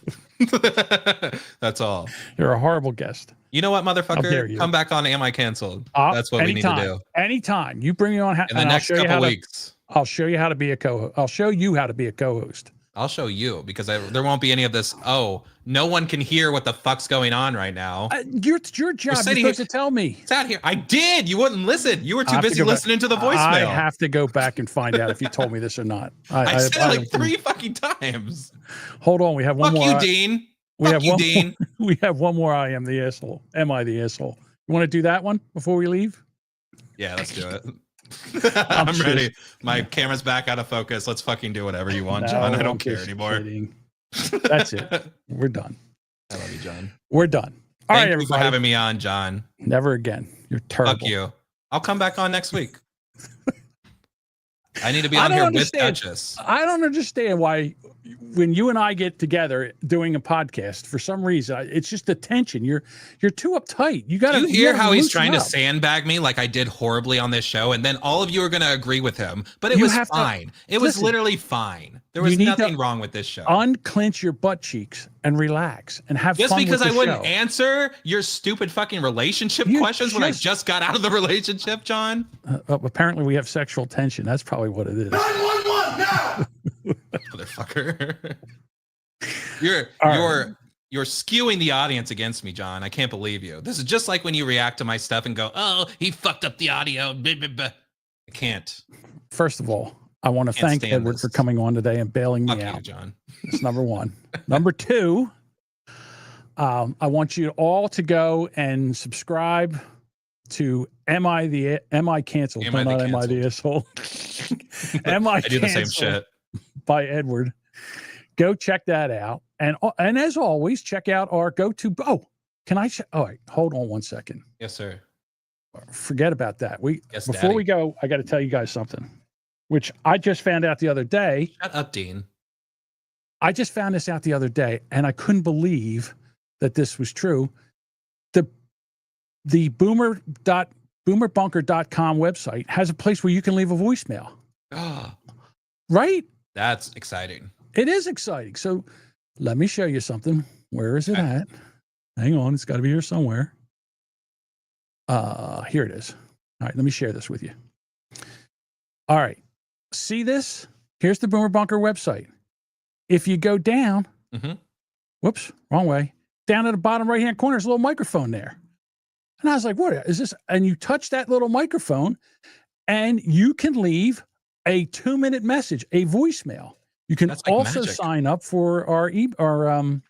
That's all. You're a horrible guest. You know what, motherfucker? How dare you. Come back on Am I Canceled? That's what we need to do. Anytime. You bring me on. In the next couple weeks. I'll show you how to be a co-host. I'll show you how to be a co-host. I'll show you because there won't be any of this. Oh, no one can hear what the fuck's going on right now. It's your job. You're supposed to tell me. It's out here. I did. You wouldn't listen. You were too busy listening to the voicemail. I have to go back and find out if you told me this or not. I said it like 3 fucking times. Hold on. We have one more. Fuck you, Dean. Fuck you, Dean. We have one more. I am the asshole. Am I the asshole? You want to do that one before we leave? Yeah, let's do it. I'm ready. My camera's back out of focus. Let's fucking do whatever you want, John. I don't care anymore. Kidding. That's it. We're done. I love you, John. We're done. All right, everybody. Thank you for having me on, John. Never again. You're terrible. Fuck you. I'll come back on next week. I need to be on here with Duchess. I don't understand why when you and I get together doing a podcast, for some reason, it's just the tension. You're too uptight. You got to hear how he's trying to sandbag me like I did horribly on this show, and then all of you are going to agree with him. But it was fine. It was literally fine. There was nothing wrong with this show. Unclench your butt cheeks and relax and have fun with the show. Just because I wouldn't answer your stupid fucking relationship questions when I just got out of the relationship, John. Apparently, we have sexual tension. That's probably what it is. 911 now. Motherfucker. You're skewing the audience against me, John. I can't believe you. This is just like when you react to my stuff and go, "Oh, he fucked up the audio." Blah, blah, blah. I can't. First of all, I want to thank Edward for coming on today and bailing me out. John. That's number one. Number two, I want you all to go and subscribe to Am I Canceled? Am I the Am I the Asshole? Am I I do the same shit. By Edward. Go check that out. And as always, check out our go-to. Oh, can I? All right, hold on one second. Yes, sir. Forget about that. Yes, before Daddy. we go, I got to tell you guys something, which I just found out the other day. Shut up, Dean. I just found this out the other day, and I couldn't believe that this was true. The boomerbunker.com website has a place where you can leave a voicemail. Right? That's exciting. It is exciting. So let me show you something. Where is it at? Hang on. It's got to be here somewhere. Here it is. All right. Let me share this with you. All right. See this? Here's the Boomer Bunker website. If you go down, whoops, wrong way. Down at the bottom right-hand corner, there's a little microphone there. And I was like, what is this? And you touch that little microphone and you can leave a 2-minute message, a voicemail. You can also sign up for our email,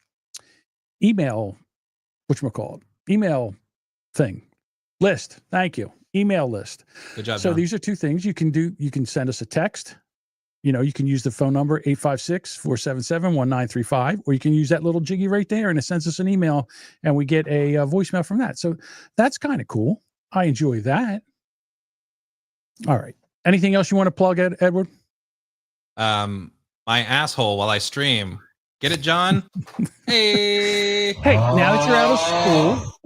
whatchamacallit, email thing, list. Thank you. Email list. Good job, So John. these are two things you can do. You can send us a text. You know, you can use the phone number 856-477-1935, or you can use that little jiggy right there and it sends us an email and we get a voicemail from that. So that's kind of cool. I enjoy that. All right. Anything else you want to plug, Edward? My asshole while I stream. Get it, John? Hey. Hey, now that you're out of school,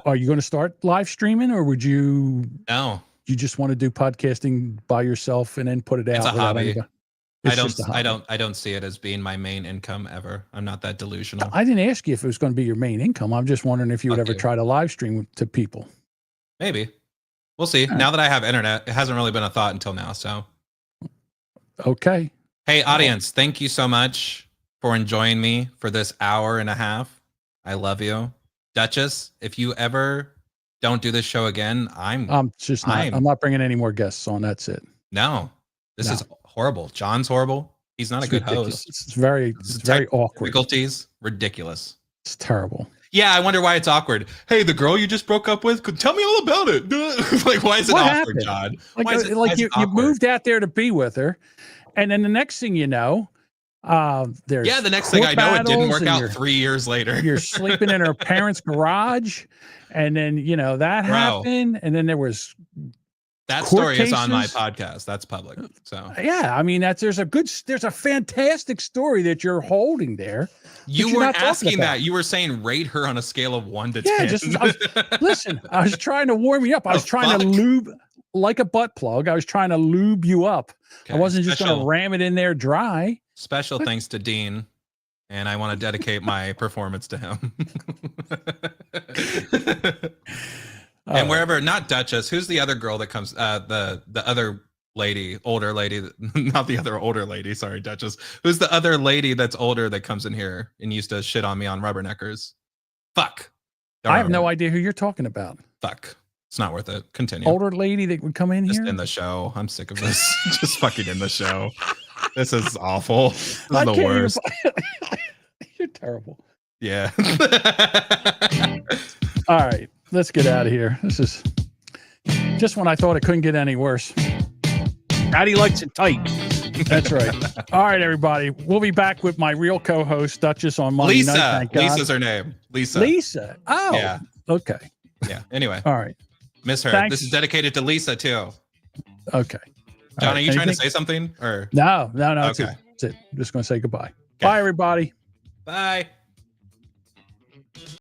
are you going to start live streaming, or would you? No. You just want to do podcasting by yourself and then put it out? It's a hobby. anybody? I don't see it as being my main income ever. I'm not that delusional. I didn't ask you if it was going to be your main income. I'm just wondering if you would ever try to live stream to people. Maybe. We'll see. Now that I have internet, it hasn't really been a thought until now. So. Okay. Hey, audience, thank you so much for enjoying me for this hour and a half. I love you. Duchess, if you ever don't do this show again, I'm not bringing any more guests on. That's it. No, this is horrible. John's horrible. He's not a good host. It's very awkward. Difficulties, ridiculous. It's terrible. Yeah, I wonder why it's awkward. Hey, the girl you just broke up with, tell me all about it. Like, why is it awkward, John? You moved out there to be with her, and then the next thing you know, there's the next thing I know, it didn't work out 3 years later. You're sleeping in her parents' garage, and then that happened, and then there was that story is on my podcast. That's public. So yeah, I mean there's a fantastic story that you're holding there. You weren't asking that. You were saying rate her on a scale of 1 to 10. Listen, I was trying to warm you up. I was trying to lube like a butt plug. I was trying to lube you up. Okay. I wasn't just going to ram it in there dry. Special thanks to Dean, and I want to dedicate my performance to him. And wherever, not Duchess, who's the other girl that comes? The other lady, older lady, not the other older lady. Sorry, Duchess. Who's the other lady that's older that comes in here and used to shit on me on Rubberneckers? Fuck. I have no idea who you're talking about. Fuck. It's not worth it. Continue. Older lady that would come in here? Just in the show. I'm sick of this. Just fucking in the show. This is awful. This is the worst. You're terrible. Yeah. All right. Let's get out of here. This is just when I thought it couldn't get any worse. Daddy likes it tight. That's right. All right, everybody. We'll be back with my real co-host, Duchess, on Monday night. Thank God. Lisa's her name. Lisa. Lisa. Oh. Yeah. Okay. Yeah. Anyway. All right. Miss her. Thanks. This is dedicated to Lisa too. Okay. John, are you trying to say something? Or No. Okay. That's it. I'm just going to say goodbye. Okay. Bye, everybody. Bye.